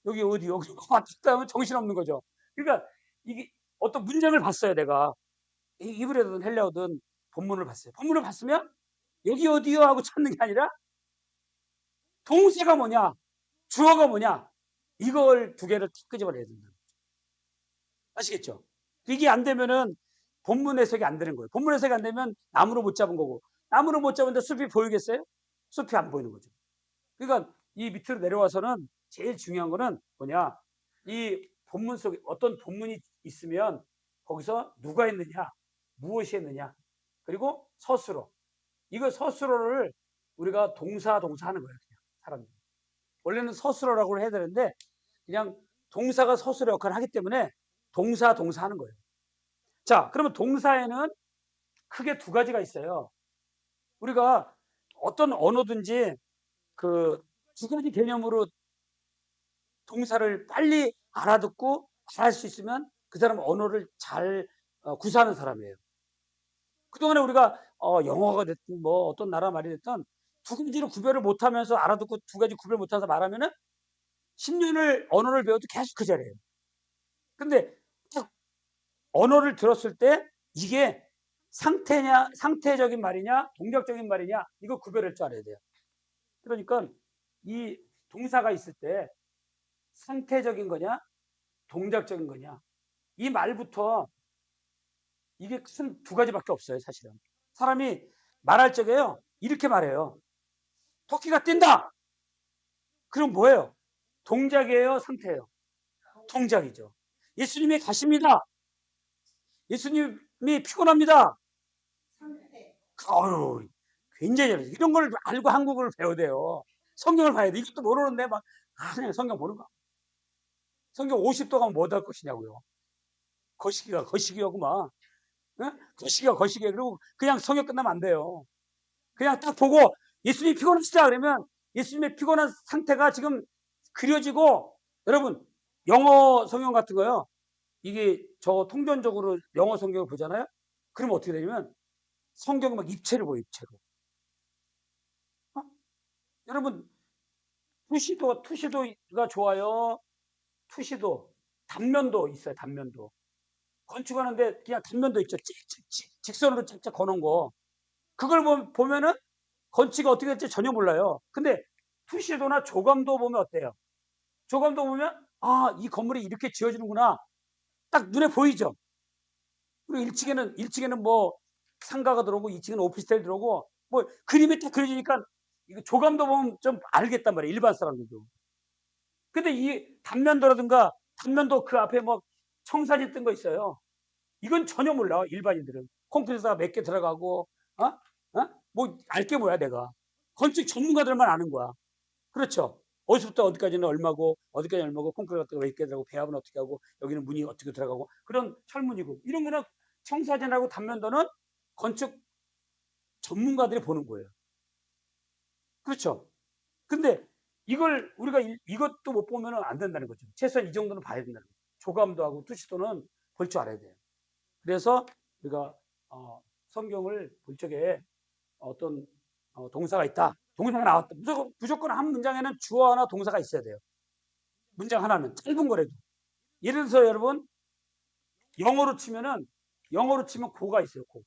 여기 어디요? 왔다 하면 정신없는 거죠. 그러니까 이게 어떤 문장을 봤어요, 내가. 이브리어든 헬라어든 본문을 봤어요. 본문을 봤으면 여기 어디요 하고 찾는 게 아니라 동사가 뭐냐, 주어가 뭐냐, 이걸 두 개를 탁 끄집어내야 된다. 아시겠죠? 이게 안 되면은 본문 해석이 안 되는 거예요. 본문 해석이 안 되면 나무로 못 잡은 거고, 나무로 못 잡은데 숲이 보이겠어요? 숲이 안 보이는 거죠. 그러니까 이 밑으로 내려와서는 제일 중요한 거는 뭐냐, 이 본문 속에 어떤 본문이 있으면 거기서 누가 있느냐, 무엇이 있느냐, 그리고 서술어. 이거 서술어를 우리가 동사 하는 거예요. 그냥 사람들이. 원래는 서술어라고 해야 되는데 그냥 동사가 서술어 역할을 하기 때문에 동사 하는 거예요. 자, 그러면 동사에는 크게 두 가지가 있어요. 우리가 어떤 언어든지 그 두 가지 개념으로 동사를 빨리 알아듣고 잘할 수 있으면 그 사람은 언어를 잘 구사하는 사람이에요. 그동안에 우리가 영어가 됐든 뭐 어떤 나라 말이 됐든 두 가지를 구별을 못하면서 알아듣고 두 가지 구별 못하면서 말하면은 10년을 언어를 배워도 계속 그 자리예요. 근데 딱 언어를 들었을 때 이게 상태적인 말이냐, 동작적인 말이냐, 이거 구별할 줄 알아야 돼요. 그러니까 이 동사가 있을 때 상태적인 거냐, 동작적인 거냐, 이 말부터 이게 큰 두 가지밖에 없어요, 사실은. 사람이 말할 적에요, 이렇게 말해요. 토끼가 뛴다! 그럼 뭐예요? 동작이에요, 상태예요? 동작이죠. 예수님이 가십니다. 예수님이 피곤합니다. 어휴, 굉장히 잘해요. 이런 걸 알고 한국어를 배워야 돼요. 성경을 봐야 돼. 이것도 모르는데 막, 그냥 성경 보는 거. 성경 50도 가면 뭐 할 것이냐고요. 거시기하구만. 응? 거시기야. 그리고 그냥 성경 끝나면 안 돼요. 그냥 딱 보고 예수님이 피곤하시다 그러면 예수님의 피곤한 상태가 지금 그려지고, 여러분, 영어 성경 같은 거요. 이게 저 통전적으로 영어 성경을 보잖아요. 그러면 어떻게 되냐면 성경은 막 입체를 보여, 입체로. 어? 여러분, 투시도가 좋아요. 투시도, 단면도 있어요, 단면도. 건축하는데 그냥 단면도 있죠. 직선으로 쫙쫙 거는 거. 그걸 보면은 건축이 어떻게 될지 전혀 몰라요. 근데 투시도나 조감도 보면 어때요? 조감도 보면, 아, 이 건물이 이렇게 지어지는구나. 딱 눈에 보이죠? 그리고 1층에는 뭐 상가가 들어오고 2층에는 오피스텔 들어오고 뭐 그림이 딱 그려지니까 이거 조감도 보면 좀 알겠단 말이에요. 일반 사람들도. 근데 이 단면도 그 앞에 뭐 청사진 뜬 거 있어요. 이건 전혀 몰라, 일반인들은. 컴퓨터가 몇 개 들어가고, 뭐, 알게 뭐야, 내가. 건축 전문가들만 아는 거야. 그렇죠. 어디서부터 어디까지는 얼마고, 어디까지 얼마고, 콘크리트 같은 거 몇 개 들어가고, 배합은 어떻게 하고, 여기는 문이 어떻게 들어가고, 그런 철문이고, 이런 거는 청사진하고 단면도는 건축 전문가들이 보는 거예요. 그렇죠. 근데 이걸 우리가 이것도 못 보면 안 된다는 거죠. 최소한 이 정도는 봐야 된다는 거죠. 조감도 하고 투시도는 볼 줄 알아야 돼요. 그래서 우리가 성경을 볼 적에 어떤 동사가 있다. 동사가 나왔다. 무조건 한 문장에는 주어 하나 동사가 있어야 돼요. 문장 하나는 짧은 거라도. 예를 들어서 여러분, 영어로 치면 고가 있어요. 고.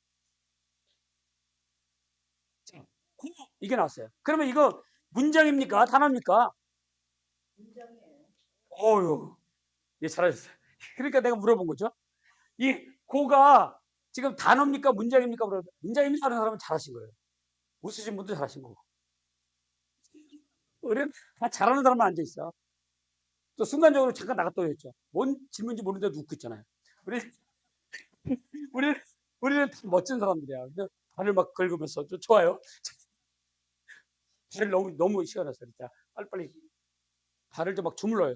자, 고 이게 나왔어요. 그러면 이거 문장입니까? 단어입니까? 어유, 예, 잘하셨어요. 그러니까 내가 물어본 거죠. 이 고가 지금 단어입니까? 문장입니까? 문장입니다 하는 사람은 잘하신 거예요. 웃으신 분도 잘하신 거고. 우리는 다 잘하는 사람만 앉아있어. 또 순간적으로 잠깐 나갔다 오였죠. 뭔 질문인지 모르는데 웃고 있잖아요. 우리, 우리, 우리는 다 멋진 사람들이야. 근데 발을 막 긁으면서 좋아요. 발을 너무 시원해서 진짜 빨리빨리 발을 좀 막 주물러요.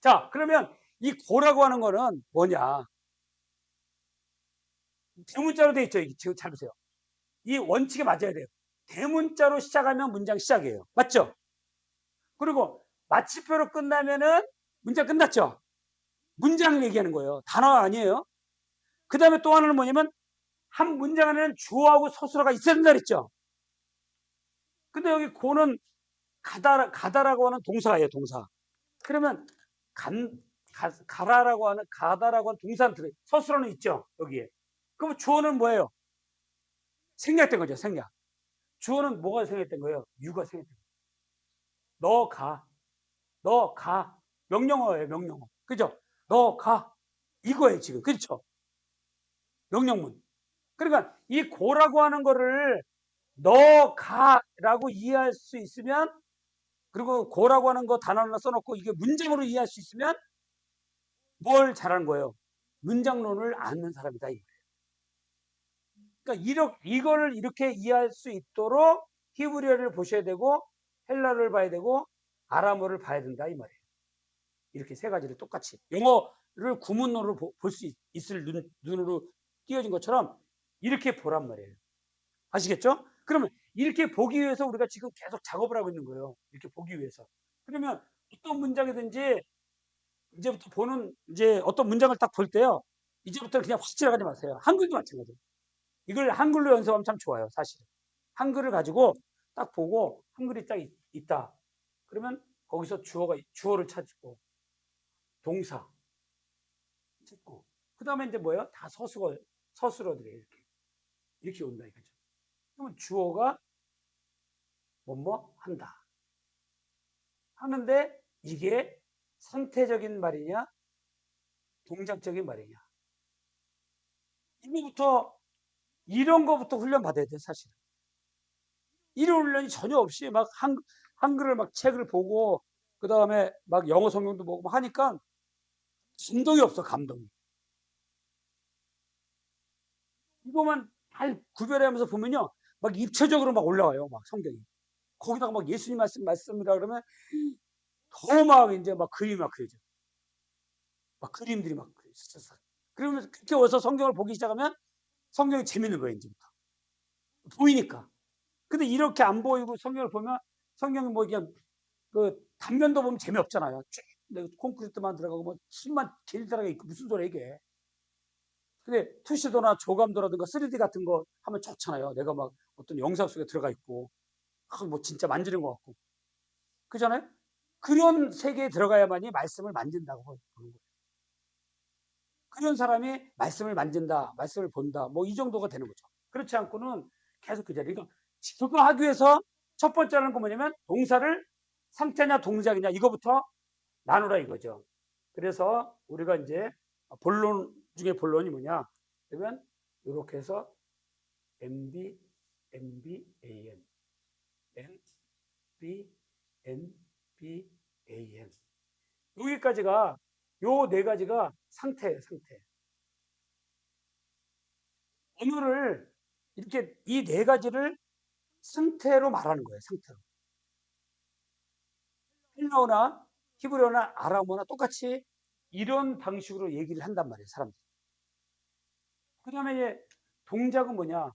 자, 그러면 이 고라고 하는 거는 뭐냐? 대문자로 돼 있죠. 지금 잘 보세요. 이 원칙에 맞아야 돼요. 대문자로 시작하면 문장 시작이에요. 맞죠? 그리고 마침표로 끝나면은 문장 끝났죠? 문장 얘기하는 거예요. 단어 아니에요. 그 다음에 또 하나는 뭐냐면 한 문장 안에는 주어하고 서술어가 있어야 된다 그랬죠. 근데 여기 고는 가다라고 하는 동사예요. 동사. 그러면 가라라고 하는 가다라고 하는 동사는 서술어는 있죠 여기에. 그럼 주어는 뭐예요? 생략된 거죠 생략. 주어는 뭐가 생략된 거예요? 유가 생략된 거예요. 너 가. 명령어예요 명령어. 그죠? 너 가. 이거예요 지금. 그렇죠? 명령문. 그러니까 이 고라고 하는 거를 너 가라고 이해할 수 있으면, 그리고 고라고 하는 거 단어 하나 써놓고 이게 문장으로 이해할 수 있으면 뭘 잘하는 거예요? 문장론을 아는 사람이다. 그러니까 이거를 이렇게 이해할 수 있도록 히브리어를 보셔야 되고 헬라어를 봐야 되고 아람어를 봐야 된다 이 말이에요. 이렇게 세 가지를 똑같이 영어를 구문으로 볼 수 있을 눈으로 띄어진 것처럼 이렇게 보란 말이에요. 아시겠죠? 그러면 이렇게 보기 위해서 우리가 지금 계속 작업을 하고 있는 거예요. 이렇게 보기 위해서. 그러면 어떤 문장이든지 이제부터 보는 이제 어떤 문장을 딱 볼 때요. 이제부터 그냥 확 지나가지 마세요. 한글도 마찬가지예요. 이걸 한글로 연습하면 참 좋아요. 사실은. 한글을 가지고 딱 보고 한글이 딱 있다. 그러면 거기서 주어를 찾고 동사 찾고 그 다음에 이제 뭐예요? 다 서술어들이에요. 이렇게 온다 이거죠. 그러면 주어가 뭐뭐 한다 하는데 이게 상태적인 말이냐 동작적인 말이냐, 이런 거부터 훈련 받아야 돼 사실. 이런 훈련이 전혀 없이 막 한글을 막 책을 보고 그 다음에 막 영어 성경도 보고 막 하니까 감동이 없어. 감동이. 이거만 잘 구별하면서 보면요 막 입체적으로 막 올라와요 막 성경이. 거기다가 막 예수님 말씀이라 그러면 더 막 이제 막 그림이 막 그려져. 막 그림들이 막 그려져. 그러면서 그렇게 와서 성경을 보기 시작하면 성경이 재밌는 거예요 이제부터. 보이니까. 근데 이렇게 안 보이고 성경을 보면 성경이 뭐 그냥 그 단면도 보면 재미없잖아요. 쭉 콘크리트만 들어가고 뭐 숨만 길들어가 있고 무슨 소리야 이게. 근데 투시도나 조감도라든가 3D 같은 거 하면 좋잖아요. 내가 막 어떤 영상 속에 들어가 있고 뭐 진짜 만지는 것 같고 그잖아요. 그런 세계에 들어가야만이 말씀을 만진다고 보는 거예요. 그런 사람이 말씀을 만진다, 말씀을 본다, 뭐 이 정도가 되는 거죠. 그렇지 않고는 계속 그 자리. 그러니까 그거 하기 위해서 첫 번째 하는 건 뭐냐면 동사를 상태냐 동작이냐 이거부터 나누라 이거죠. 그래서 우리가 이제 본론 중에 본론이 뭐냐? 그러면 이렇게 해서 MB, MBAN, MB, MBAN 여기까지가 요 네 가지가 상태예요. 상태. 언어를 이렇게 이 네 가지를 상태로 말하는 거예요. 상태로. 헬라어나 히브리어나 아람어나 똑같이 이런 방식으로 얘기를 한단 말이에요. 사람들이. 그 다음에 동작은 뭐냐?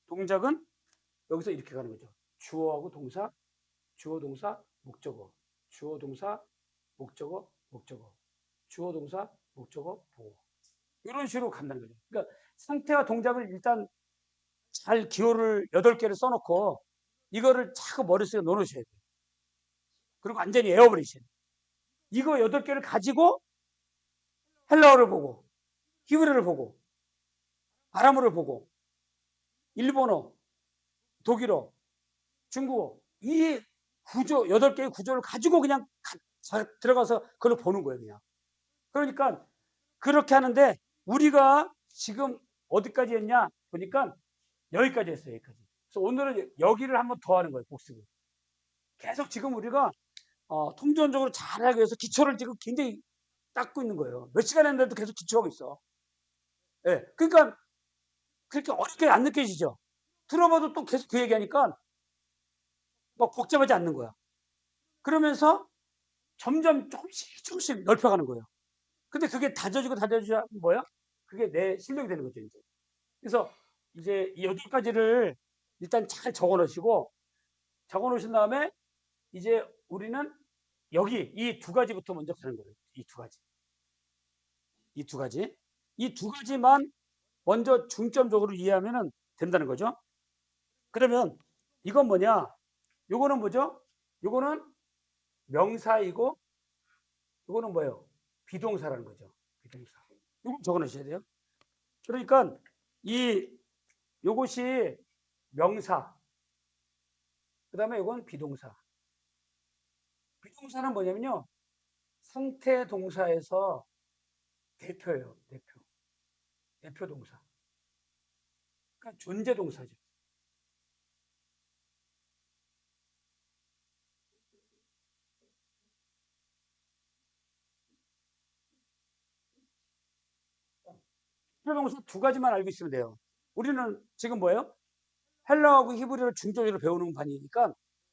동작은 여기서 이렇게 가는 거죠. 주어하고 동사, 주어 동사, 목적어, 주어 동사, 목적어, 목적어, 주어 동사, 목적어, 보어. 이런 식으로 간다는 거죠. 그러니까 상태와 동작을 일단 잘 기호를 8개를 써놓고 이거를 자꾸 머릿속에 넣어놓으셔야 돼요. 그리고 완전히 외워버리셔야 돼요. 이거 8개를 가지고 헬라어를 보고 히브리어를 보고 아람어를 보고 일본어, 독일어, 중국어 이 구조 8개의 구조를 가지고 그냥 들어가서 그걸 보는 거예요. 그냥. 그러니까 그렇게 하는데 우리가 지금 어디까지 했냐 보니까 여기까지 했어요. 여기까지. 그래서 오늘은 여기를 한번 더 하는 거예요. 복습을. 계속 지금 우리가 통전적으로 잘하기 위해서 기초를 지금 굉장히 닦고 있는 거예요. 몇 시간 했는데도 계속 기초하고 있어. 예. 그러니까 그렇게 어렵게 안 느껴지죠. 들어봐도 또 계속 그 얘기하니까 막 복잡하지 않는 거야. 그러면서 점점 조금씩 넓혀가는 거예요. 근데 그게 다져지고 뭐야? 그게 내 실력이 되는 거죠, 이제. 그래서 이제 이 8가지를 일단 잘 적어 놓으시고, 적어 놓으신 다음에 이제 우리는 여기 이 2가지부터 먼저 가는 거예요. 이 2가지. 이 2가지. 이 2가지만 먼저 중점적으로 이해하면 된다는 거죠. 그러면 이건 뭐냐? 요거는 뭐죠? 요거는 명사이고 이거는 뭐예요? 비동사라는 거죠. 비동사. 이거 적어 놓으셔야 돼요. 그러니까 요것이 명사. 그다음에 이건 비동사. 비동사는 뭐냐면요. 상태 동사에서 대표예요. 대표. 대표 동사. 그러니까 존재 동사죠. 대표 동사 두 가지만 알고 있으면 돼요. 우리는 지금 뭐예요? 헬라어하고 히브리어를 중점적으로 배우는 반이니까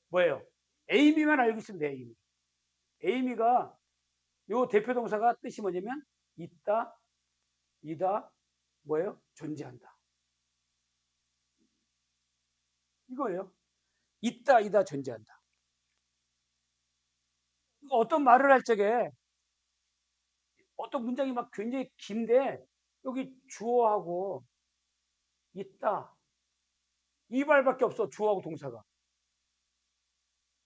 뭐예요? 에이미만 알고 있으면 돼요. 에이미. 에이미가 요 대표 동사가 뜻이 뭐냐면 있다, 이다, 뭐예요? 존재한다. 이거예요. 있다, 이다, 존재한다. 어떤 말을 할 적에 어떤 문장이 막 굉장히 긴데 여기 주어하고 있다 이 말밖에 없어. 주어하고 동사가.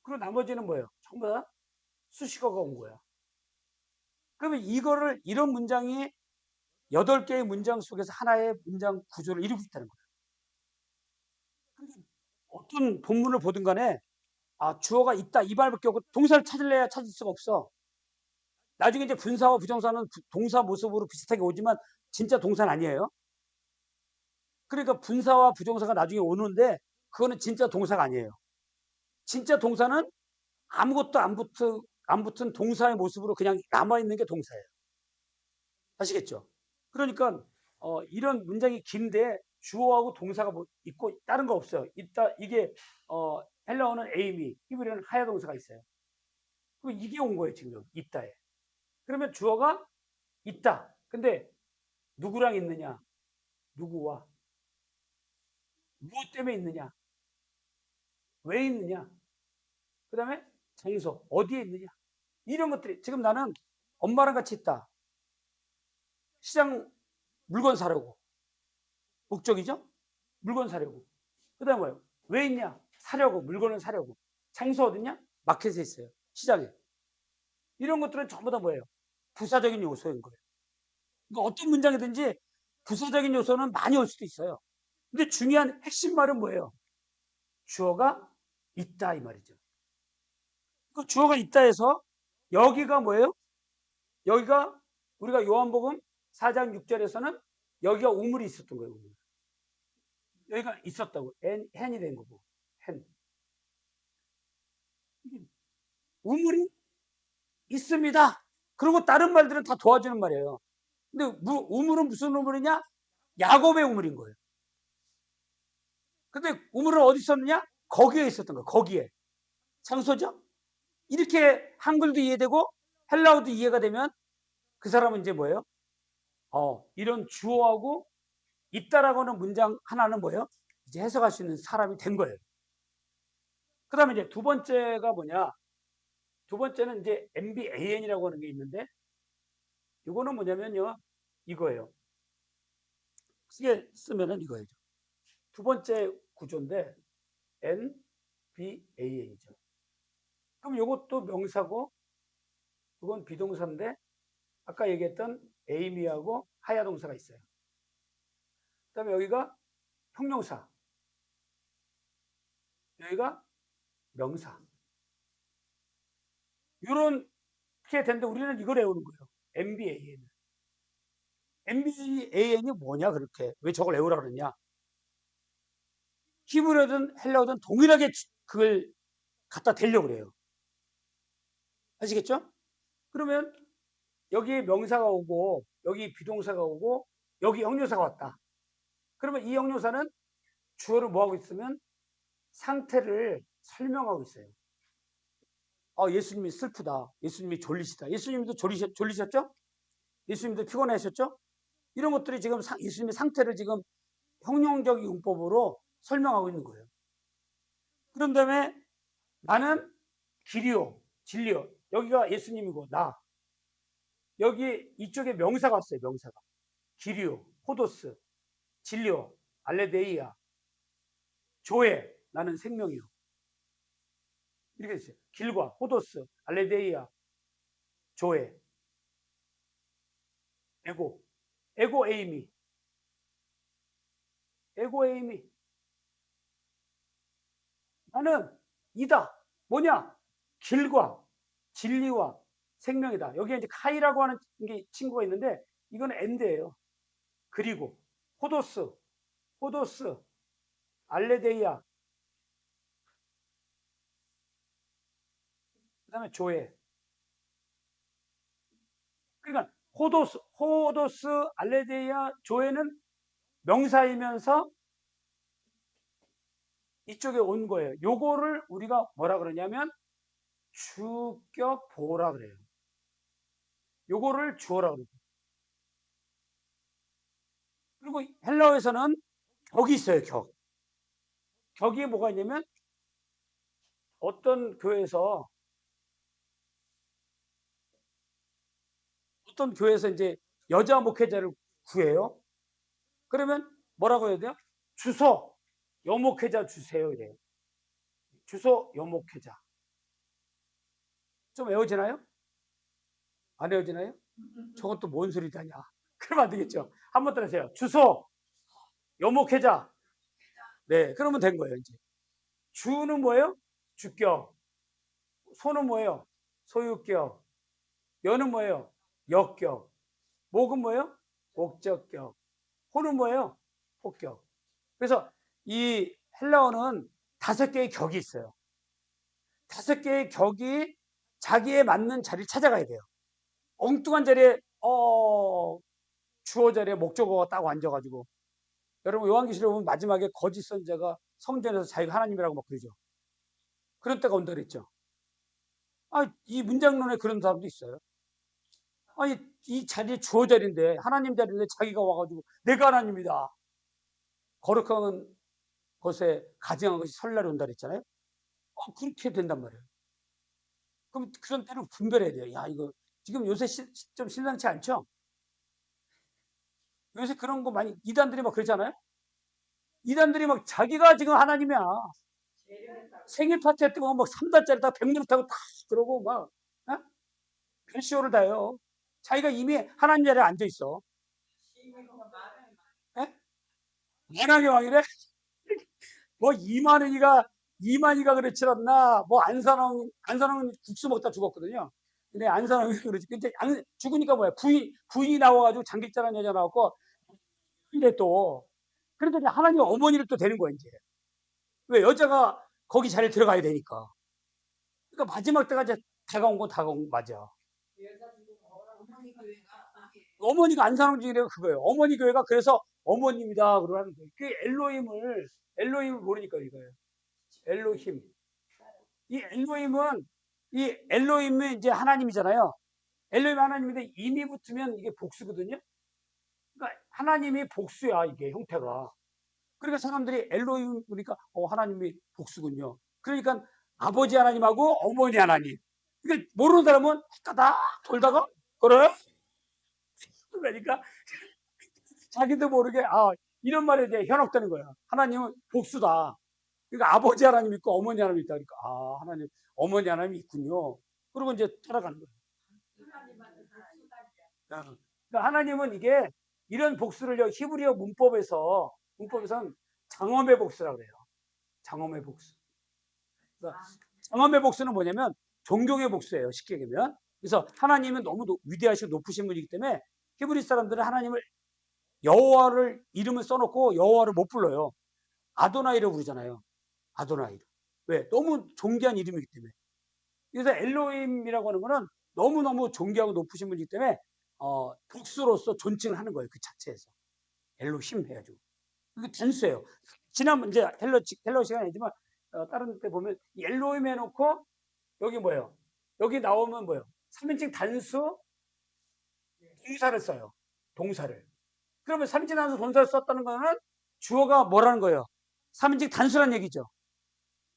그리고 나머지는 뭐예요? 전부 다 수식어가 온 거야. 그러면 이거를 이런 문장이 8개의 문장 속에서 하나의 문장 구조를 이루고 있다는 거예요. 그러니까 어떤 본문을 보든 간에 주어가 있다 이 말밖에 없고 동사를 찾을래야 찾을 수가 없어. 나중에 이제 분사와 부정사는 동사 모습으로 비슷하게 오지만 진짜 동사는 아니에요. 그러니까 분사와 부정사가 나중에 오는데 그거는 진짜 동사가 아니에요. 진짜 동사는 아무것도 안 붙은 동사의 모습으로 그냥 남아있는 게 동사예요. 아시겠죠? 그러니까 이런 문장이 긴데 주어하고 동사가 있고 다른 거 없어요. 이게 헬라어는 에이미, 히브리어는 하야 동사가 있어요. 그럼 이게 온 거예요. 지금 여기 있다에. 그러면 주어가 있다. 근데 누구랑 있느냐? 누구와? 무엇 때문에 있느냐? 왜 있느냐? 그 다음에 장소, 어디에 있느냐? 이런 것들이 지금 나는 엄마랑 같이 있다. 시장 물건 사려고. 목적이죠? 물건 사려고. 그 다음에 뭐예요? 왜 있냐? 사려고. 물건을 사려고. 장소 어디냐? 마켓에 있어요. 시장에. 이런 것들은 전부 다 뭐예요? 부사적인 요소인 거예요. 그러니까 어떤 문장이든지 부사적인 요소는 많이 올 수도 있어요. 근데 중요한 핵심 말은 뭐예요? 주어가 있다 이 말이죠. 그 주어가 있다 해서 여기가 뭐예요? 여기가 우리가 요한복음 4장 6절에서는 여기가 우물이 있었던 거예요. 우물. 여기가 있었다고. hen이 된 거고. hen. 우물이 있습니다. 그리고 다른 말들은 다 도와주는 말이에요. 근데 우물은 무슨 우물이냐? 야곱의 우물인 거예요. 근데 우물은 어디 있었느냐? 거기에 있었던 거예요. 거기에. 장소죠? 이렇게 한글도 이해되고 헬라어도 이해가 되면 그 사람은 이제 뭐예요? 이런 주어하고 있다라고 하는 문장 하나는 뭐예요? 이제 해석할 수 있는 사람이 된 거예요. 그 다음에 이제 두 번째가 뭐냐? 두 번째는 이제 MBAN이라고 하는 게 있는데 이거는 뭐냐면요. 이거예요. 크게 쓰면은 이거예요. 두 번째 구조인데 NBAN이죠. 그럼 이것도 명사고 이건 비동사인데 아까 얘기했던 에이미하고 하야 동사가 있어요. 그다음에 여기가 형용사, 여기가 명사. 이렇게 되는데 우리는 이걸 외우는 거예요. MBAN. MBAN이 뭐냐 그렇게 왜 저걸 외우라 그러냐? 히브리어든 헬라어든 동일하게 그걸 갖다 대려고 그래요. 아시겠죠? 그러면 여기 명사가 오고 여기 비동사가 오고 여기 형용사가 왔다. 그러면 이 형용사는 주어를 뭐하고 있으면 상태를 설명하고 있어요. 예수님이 슬프다. 예수님이 졸리시다. 예수님도 졸리셨죠? 예수님도 피곤하셨죠? 이런 것들이 지금 예수님의 상태를 지금 형용적 용법으로 설명하고 있는 거예요. 그런 다음에 나는 길이요, 진리요. 여기가 예수님이고 나. 여기 이쪽에 명사가 왔어요. 명사가. 길이요, 호도스, 진리요, 알레데이아, 조회, 나는 생명이요. 이렇게 있어요. 길과 호도스, 알레데이아, 조회. 에고. 에고 에이미. 에고 에이미. 나는 이다. 뭐냐? 길과 진리와 생명이다. 여기에 이제 카이라고 하는 게 친구가 있는데 이건 엔드예요. 그리고 호도스, 호도스, 알레데이아, 그다음에 조회. 그러니까 호도스, 알레데이아, 조회는 명사이면서 이쪽에 온 거예요. 요거를 우리가 뭐라 그러냐면 주격 보라 그래요. 요거를 주어라 그래요. 그리고 헬라어에서는 격이 있어요. 격이 뭐가 있냐면 어떤 교회에서 이제 여자 목회자를 구해요. 그러면 뭐라고 해야 돼요? 주소 여목회자 주세요. 이래요. 주소 여목회자. 좀 외워지나요? 안 외워지나요? 저건 또 뭔 소리다냐. 그러면 안 되겠죠. 한번 따라하세요. 주소 여목회자. 네, 그러면 된 거예요. 이제 주는 뭐예요? 주격. 소는 뭐예요? 소유격. 여는 뭐예요? 역격. 목은 뭐예요? 목적격. 호는 뭐예요? 호격. 그래서 이 헬라어는 5개의 격이 있어요. 5개의 격이 자기에 맞는 자리를 찾아가야 돼요. 엉뚱한 자리에 주어 자리에 목적어가 딱 앉아가지고 여러분 요한계시록 보면 마지막에 거짓 선자가 성전에서 자기가 하나님이라고 막 그러죠. 그런 때가 온다 그랬죠. 이 문장론에 그런 사람도 있어요. 아니 이 자리에 주어 자리인데 하나님 자리인데 자기가 와가지고 내가 하나님이다. 거룩한 것에 가증한 것이 설날이 온다 그랬잖아요. 그렇게 된단 말이에요. 그럼 그런 때는 분별해야 돼요. 야 이거 지금 요새 좀 심상치 않죠? 요새 그런 거 많이 이단들이 막 그러잖아요. 이단들이 막 자기가 지금 하나님이야. 생일 파티 할 때 보면 막 3달짜리 다 100년 타고 탁 그러고 막 별쇼를 다 해요. 자기가 이미 하나님 자리에 앉아 있어. 예? 만왕의 왕이래? 뭐 이만희가 그렇지 않나? 뭐 안산홍 국수 먹다 죽었거든요. 근데 안산홍이 그러지. 근데 죽으니까 뭐야? 부인이 나와가지고 장기자란 여자 나왔고 이래 또. 그래도 이제 하나님 어머니를 또 되는 거야 이제. 왜 여자가 거기 자리에 들어가야 되니까. 그러니까 마지막 때가 이제 다가온 건 다가온 거 맞아. 어머니가 안산홍 중이래요 그거예요. 어머니 교회가 그래서 어머님이다 그러는 거예요. 그 엘로힘을 모르니까 이거예요. 엘로힘. 이 엘로힘은 이제 하나님이잖아요. 엘로힘 하나님인데 이미 붙으면 이게 복수거든요. 그러니까 하나님이 복수야 이게 형태가. 그러니까 사람들이 엘로힘 보니까 하나님이 복수군요. 그러니까 아버지 하나님하고 어머니 하나님. 그러니까 모르는 사람은 까다 돌다가 그래? 그러니까 자기도 모르게 이런 말에 대해 현혹되는 거야. 하나님은 복수다. 그러니까 아버지 하나님 있고 어머니 하나님 있다. 그러니까 하나님 어머니 하나님이 있군요. 그리고 이제 따라가는 거예요. 그러니까 하나님은 이게 이런 복수를 히브리어 문법에서는 장엄의 복수라고 그래요. 장엄의 복수. 그러니까 장엄의 복수는 뭐냐면 존경의 복수예요. 쉽게 얘기하면. 그래서 하나님은 너무 위대하시고 높으신 분이기 때문에 히브리 사람들은 하나님을 여호와를 이름을 써놓고 여호와를 못 불러요. 아도나이를 부르잖아요. 아도나이를. 왜? 너무 존귀한 이름이기 때문에. 그래서 엘로힘이라고 하는 거는 너무너무 존귀하고 높으신 분이기 때문에 복수로서 존칭을 하는 거예요. 그 자체에서. 엘로힘 해가지고. 그게 단수예요. 지난번 이제 헬로 시간이 아니지만 다른 데 보면 엘로힘 해놓고 여기 뭐예요? 여기 나오면 뭐예요? 3인칭 단수 동사를 써요. 동사를. 그러면 3인칭 단수 동사를 썼다는 거는 주어가 뭐라는 거예요? 3인칭 단수란 얘기죠.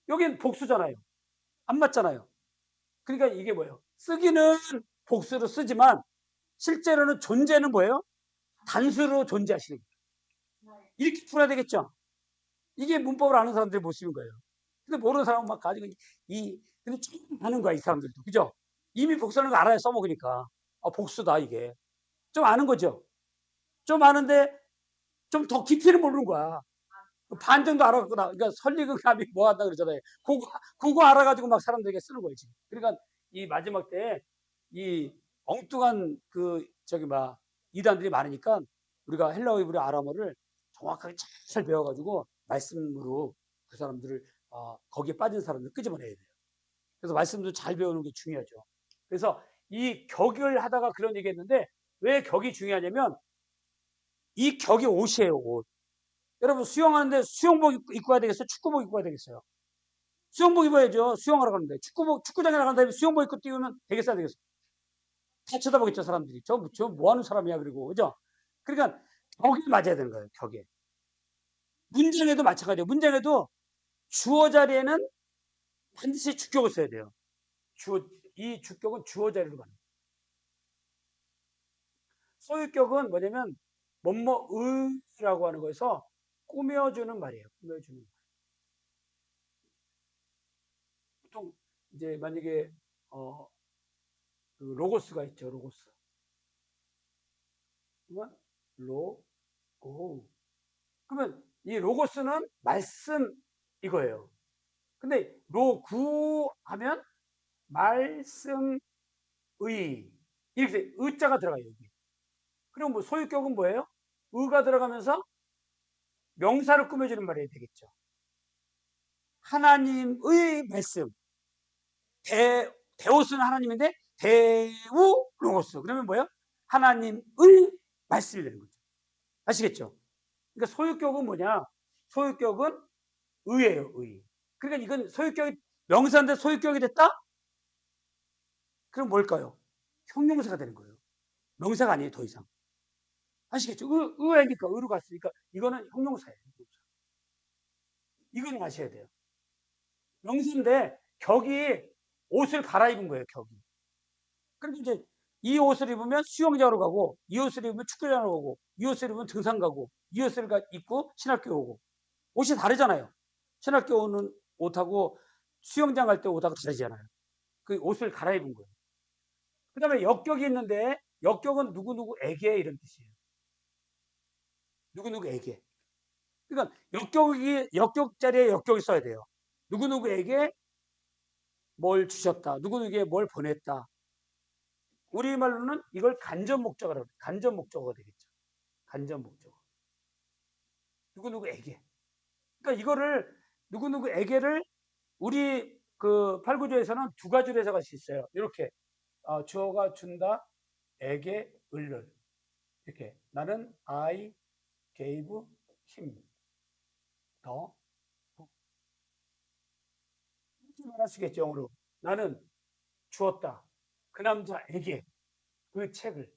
여긴 복수잖아요. 안 맞잖아요. 그러니까 이게 뭐예요? 쓰기는 복수로 쓰지만 실제로는 존재는 뭐예요? 단수로 존재하시는 거예요. 이렇게 풀어야 되겠죠? 이게 문법을 아는 사람들의 모습인 거예요. 근데 모르는 사람은 막 가지고 근데 처음 하는 거야, 이 사람들도. 그죠? 이미 복수하는 거 알아요. 써먹으니까. 복수다 이게. 좀 아는 거죠. 좀 아는데 좀 더 깊이를 모르는 거야. 반 정도 알았구나. 그러니까 설리금 감이 뭐 한다 그러잖아요. 그거 알아가지고 막 사람들에게 쓰는 거예요, 지금. 그러니까 이 마지막 때 이 엉뚱한 이단들이 많으니까 우리가 헬라어 히브리 아람어를 정확하게 잘 배워가지고 말씀으로 그 사람들을 거기에 빠진 사람들 끄집어내야 돼요. 그래서 말씀도 잘 배우는 게 중요하죠. 그래서 이 격을 하다가 그런 얘기했는데 왜 격이 중요하냐면 이 격이 옷이에요, 옷. 여러분 수영하는데 수영복 입고 가야 되겠어요? 축구복 입고 가야 되겠어요? 수영복 입어야죠. 수영하러 가는데 축구장에 나간 다음에 수영복 입고 뛰면 되겠어요, 안 되겠어요? 다 쳐다보겠죠, 사람들이. 저 뭐 하는 사람이야, 그리고 그죠? 그러니까 격이 맞아야 되는 거예요, 격에. 문장에도 마찬가지예요. 문장에도 주어 자리에는 반드시 주격을 써야 돼요. 이 주격은 주어 자리로 가는 거예요. 소유격은 뭐냐면 뭐뭐의라고 하는 거에서 꾸며주는 말이에요. 꾸며주는 말. 보통 이제 만약에 그 로고스가 있죠. 로고스. 그러면 그러면 이 로고스는 말씀 이거예요. 근데 로구 하면 말씀의 이렇게 의자가 들어가요. 여기. 그럼 뭐 소유격은 뭐예요? 의가 들어가면서 명사를 꾸며주는 말이 되겠죠. 하나님의 말씀. 데오스는 하나님인데 데우 로고스. 그러면 뭐예요? 하나님의 말씀이 되는 거죠. 아시겠죠? 그러니까 소유격은 뭐냐? 소유격은 의예요, 의. 그러니까 이건 소유격이 명사인데 소유격이 됐다? 그럼 뭘까요? 형용사가 되는 거예요. 명사가 아니에요, 더 이상. 아시겠죠? 의니까 의로 갔으니까 이거는 형용사예요. 형용사. 이거는 아셔야 돼요. 명사인데 격이 옷을 갈아입은 거예요, 격이. 그럼 이제 이 옷을 입으면 수영장으로 가고, 이 옷을 입으면 축구장으로 가고, 이 옷을 입으면 등산 가고, 이 옷을 입고 신학교 오고. 옷이 다르잖아요. 신학교 오는 옷하고 수영장 갈 때 옷하고 다르잖아요. 그 옷을 갈아입은 거예요. 그 다음에 역격이 있는데, 역격은 누구누구에게 이런 뜻이에요. 누구누구에게. 그러니까 역격 자리에 역격이 써야 돼요. 누구누구에게 뭘 주셨다. 누구누구에게 뭘 보냈다. 우리말로는 이걸 간접 목적어라고 해요. 간접 목적어가 되겠죠. 간접 목적어. 누구누구에게. 그러니까 이거를 누구누구에게를 우리 그 8구조에서는 두 가지로 해석할 수 있어요. 이렇게 주어가 준다, 에게 을를. 이렇게 나는 I gave him 더 이렇게 말할 수 있겠죠. 영어로. 나는 주었다. 그 남자에게 그 책을.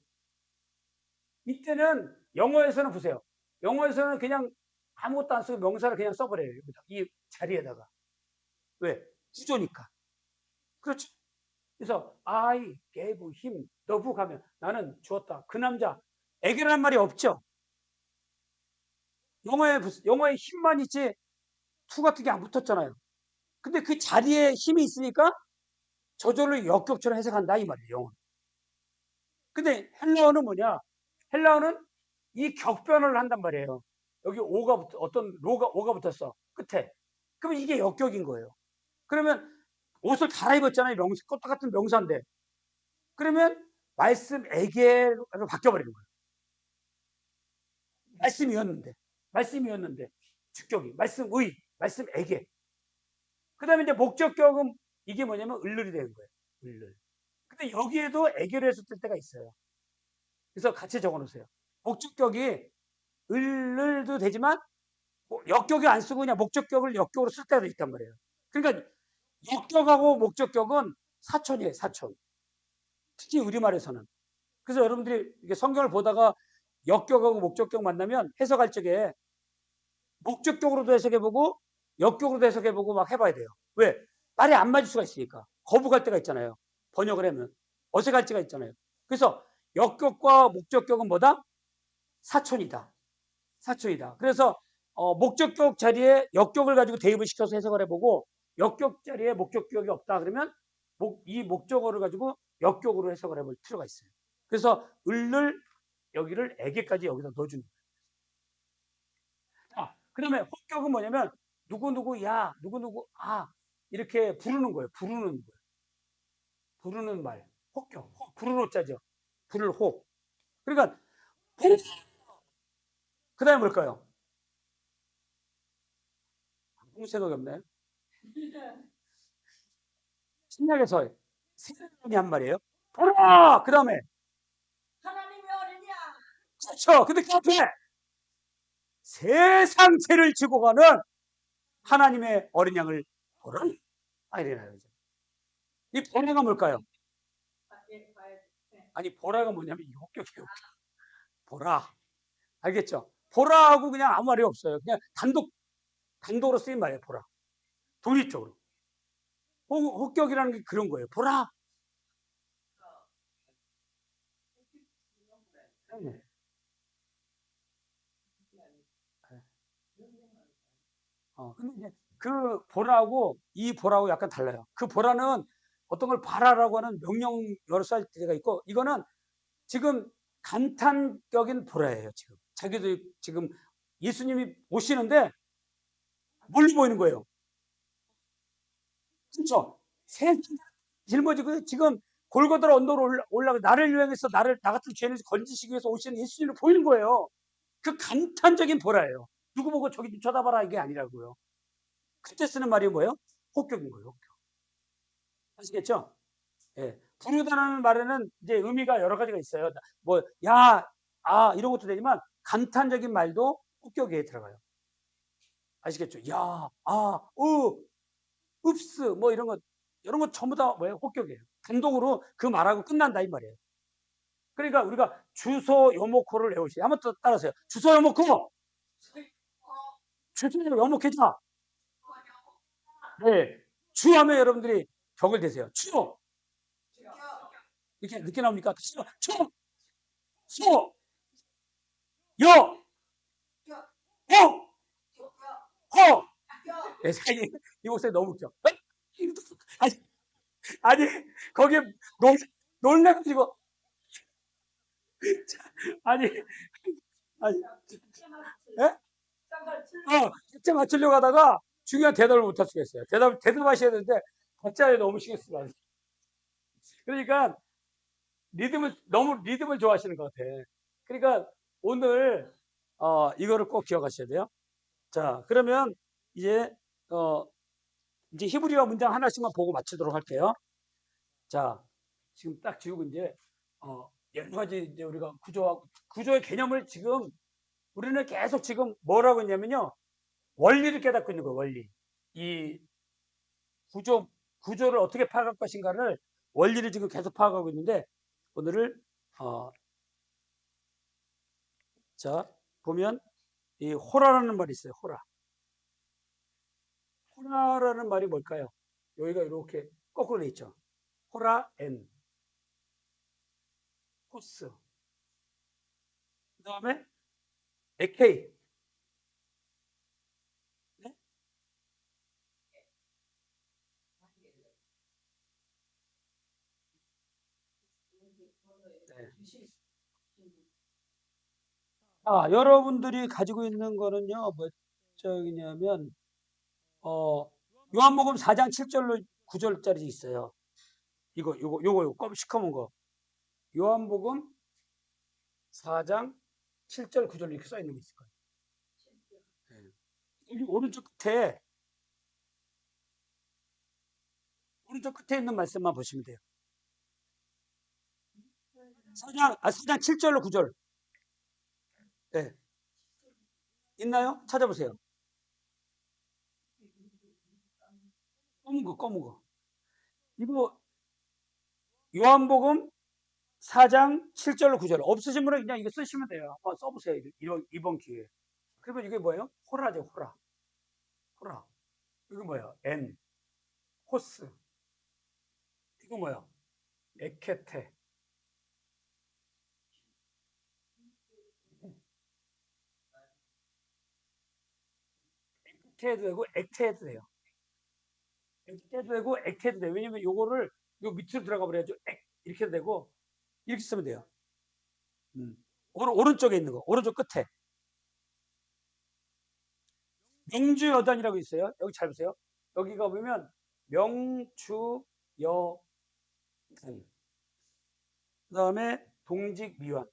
이때는 영어에서는 보세요. 영어에서는 그냥 아무것도 안 쓰고 명사를 그냥 써버려요. 이 자리에다가. 왜? 구조니까. 그렇죠. 그래서 I gave him the book 하면 나는 주었다. 그 남자에게라는 말이 없죠. 영어에 힘만 있지 to 같은 게 안 붙었잖아요. 근데 그 자리에 힘이 있으니까 저절로 역격처럼 해석한다 이 말이에요. 영어는. 근데 헬라어는 뭐냐? 헬라어는 이 격변을 한단 말이에요. 여기 오가 붙었어. 끝에. 그러면 이게 역격인 거예요. 그러면 옷을 갈아입었잖아요. 똑같은 명사인데. 그러면 말씀에게로 바뀌어버리는 거예요. 말씀이었는데 주격이 말씀에게. 그 다음에 이제 목적격은 이게 뭐냐면 을를이 되는 거예요. 을를. 근데 여기에도 에게로 했을 때가 있어요. 그래서 같이 적어 놓으세요. 목적격이 을을도 되지만 역격이 안 쓰고 그냥 목적격을 역격으로 쓸 때도 있단 말이에요. 그러니까 역격하고 목적격은 사촌이에요. 사촌. 특히 우리말에서는. 그래서 여러분들이 이게 성경을 보다가 역격하고 목적격 만나면 해석할 적에 목적격으로도 해석해보고 역격으로도 해석해보고 막 해봐야 돼요. 왜? 말이 안 맞을 수가 있으니까. 거부갈 때가 있잖아요. 번역을 하면. 어색할 때가 있잖아요. 그래서 역격과 목적격은 뭐다? 사촌이다. 사촌이다. 그래서 목적격 자리에 역격을 가지고 대입을 시켜서 해석을 해보고 역격 자리에 목적격이 없다 그러면 이 목적어를 가지고 역격으로 해석을 해볼 필요가 있어요. 그래서 을을 여기를 에게까지 여기다 넣어주는 거예요. 자, 그다음에 혹격은 뭐냐면 누구누구 야 누구누구 아 이렇게 부르는 거예요. 부르는 말. 혹격. 부를 호자죠. 부를 혹. 그러니까 혹. 그다음에 뭘까요? 아무 생각이 없나요? 신약에서 세상이 한 말이에요. 보라! 그 다음에 하나님의 어린이야. 그렇죠. 근데 그 앞에 세상죄를 지고 가는 하나님의 어린 양을 보라. 아, 이래요. 이 보라가 뭘까요? 아니, 보라가 뭐냐면 이 혹격이에요. 보라. 알겠죠? 보라하고 그냥 아무 말이 없어요. 그냥 단독으로 쓰인 말이에요. 보라. 독립적으로. 혹격이라는 게 그런 거예요. 보라. 네. 근데 이제 그 보라하고 이 보라하고 약간 달라요. 그 보라는 어떤 걸 바라라고 하는 명령 여러 살 때가 있고, 이거는 지금 감탄적인 보라예요. 지금 자기도 지금 예수님이 오시는데 멀리 보이는 거예요. 그렇죠? 새 짊어지고 지금 골고다 언덕으로 올라가 나를 위해서 나를 나 같은 죄인에서 건지시기 위해서 오시는 예수님을 보이는 거예요. 그 감탄적인 보라예요. 누구 보고 저기 좀 쳐다봐라 이게 아니라고요. 그때 쓰는 말이 뭐예요? 혹격인 거예요. 혹격. 아시겠죠? 예. 부르다는 말에는 이제 의미가 여러 가지가 있어요. 뭐, 야, 아, 이런 것도 되지만 감탄적인 말도 혹격에 들어가요. 아시겠죠? 야, 아, 읍스, 뭐 이런 거 전부 다 뭐예요? 혹격이에요. 단독으로 그 말하고 끝난다 이 말이에요. 그러니까 우리가 주소 요모코를 외우시. 한번 또 따라하세요. 주소 요모코. 주소 요모코자. 네. 주하면 여러분들이 벽을 대세요. 주. 이렇게 늦게 나옵니까? 주, 소, 여, 호, 허. 네, 이 목소리 너무 웃겨. 아니, 아니 거기에 놀래가지고 아니, 아니, 예? 박자 맞추려고 하다가 중요한 대답을 못 할 수가 있어요. 대답하셔야 되는데 박자에 너무 신경 쓰고. 그러니까 너무 리듬을 좋아하시는 것 같아. 그러니까 오늘 이거를 꼭 기억하셔야 돼요. 자, 그러면 이제 어, 이제 히브리어 문장 하나씩만 보고 마치도록 할게요. 자, 지금 딱 지우고 이제 여러 가지 이제 우리가 구조의 개념을 지금 우리는 계속 지금 뭐라고 했냐면요. 원리를 깨닫고 있는 거예요. 원리. 이 구조를 어떻게 파악할 것인가를 원리를 지금 계속 파악하고 있는데 오늘을 자 보면 이 호라라는 말이 있어요. 호라. 호라라는 말이 뭘까요? 여기가 이렇게 거꾸로 돼 있죠. 호라 엔 호스. 그 다음에 에케이. 네? 네. 여러분들이 가지고 있는 거는요, 뭐, 저기냐면, 요한복음 4장 7절로 9절짜리 있어요. 요거, 시커먼 거. 요한복음 4장 7절, 9절 이렇게 써 있는 거 있을 거예요. 네. 여기 오른쪽 끝에 있는 말씀만 보시면 돼요. 4장 7절로 9절. 네. 있나요? 찾아보세요. 검은 거. 이거, 요한복음 4장 7절로 9절. 없으신 분은 그냥 이거 쓰시면 돼요. 한번 써보세요. 이번 기회에. 그러면 이게 뭐예요? 호라죠, 호라. 호라. 이거 뭐예요? 호스. 이거 뭐예요? 에케테. 액테도 되고, 액테도 돼요. 액테도 되고, 액테도 돼요. 왜냐면 요거를, 요 밑으로 들어가 버려야죠. 이렇게 되고 이렇게 쓰면 돼요. 오른쪽에 있는 거, 오른쪽 끝에. 명주여단이라고 있어요. 여기 잘 보세요. 여기가 보면 명주여단. 그 다음에 동직미완.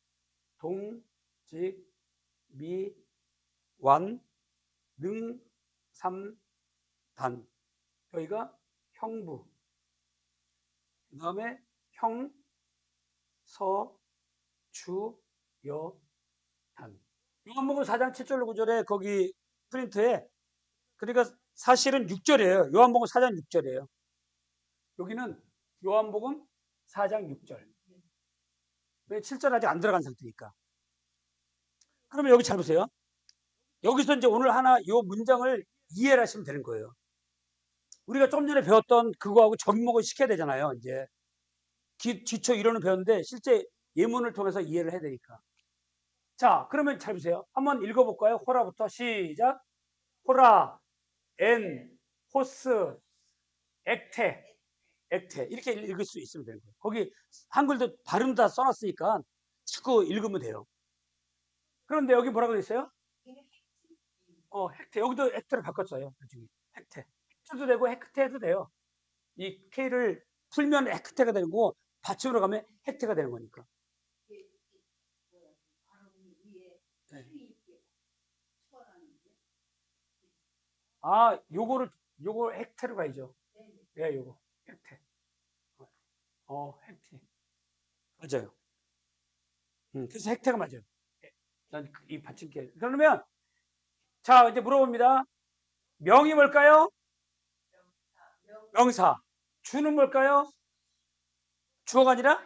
동직미완 능삼단. 여기가 형부. 그 다음에 형서주여단. 요한복음 4장 7절 9절에 거기 프린트에, 그러니까 사실은 6절이에요. 요한복음 4장 6절이에요. 여기는 요한복음 4장 6절. 왜 7절 아직 안 들어간 상태니까. 그러면 여기 잘 보세요. 여기서 이제 오늘 하나 요 문장을 이해를 하시면 되는 거예요. 우리가 좀 전에 배웠던 그거하고 접목을 시켜야 되잖아요. 이제 기초 이론을 배웠는데 실제 예문을 통해서 이해를 해야 되니까. 자, 그러면 잘 보세요. 한번 읽어볼까요? 호라부터 시작. 호라, 엔, 호스, 액테, 액테 이렇게 읽을 수 있으면 되는 거예요. 거기 한글도 발음 다 써놨으니까 자꾸 읽으면 돼요. 그런데 여기 뭐라고 했어요? 헥테. 여기도 헥테로 바꿨어요. 나중에. 헥테. 헥테도 되고 헥테도 돼요. 이 K를 풀면 헥테가 되는 거고 받침으로 가면 헥테가 되는 거니까. 네. 아, 요거 헥테로 가야죠. 예, 요거. 헥테. 헥테. 맞아요. 그래서 헥테가 맞아요. 난 이 받침계. 그러면, 자, 이제 물어봅니다. 명이 뭘까요? 명사. 주는 뭘까요? 주어가 아니라?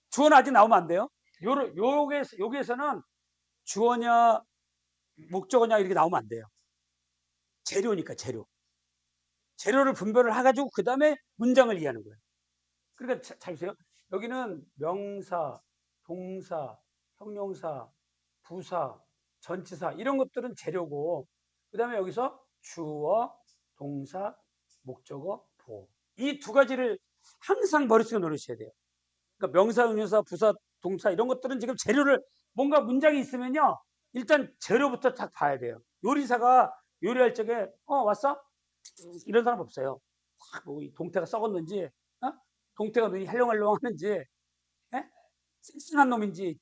주어는 아직 나오면 안 돼요. 여기에서는 주어냐, 목적어냐 이렇게 나오면 안 돼요. 재료니까, 재료. 재료를 분별을 해가지고 그 다음에 문장을 이해하는 거예요. 그러니까 잘 보세요. 여기는 명사, 동사, 형용사, 부사, 전치사 이런 것들은 재료고, 그 다음에 여기서 주어, 동사, 목적어, 보어. 이 두 가지를 항상 머릿속에 놓으셔야 돼요. 그러니까 명사, 형용사, 부사, 동사 이런 것들은 지금 재료를, 뭔가 문장이 있으면요, 일단 재료부터 딱 봐야 돼요. 요리사가 요리할 적에 왔어? 이런 사람 없어요. 뭐 동태가 썩었는지, 동태가 눈이 헬렁헬렁 하는지, 예? 쌩쌩한 놈인지,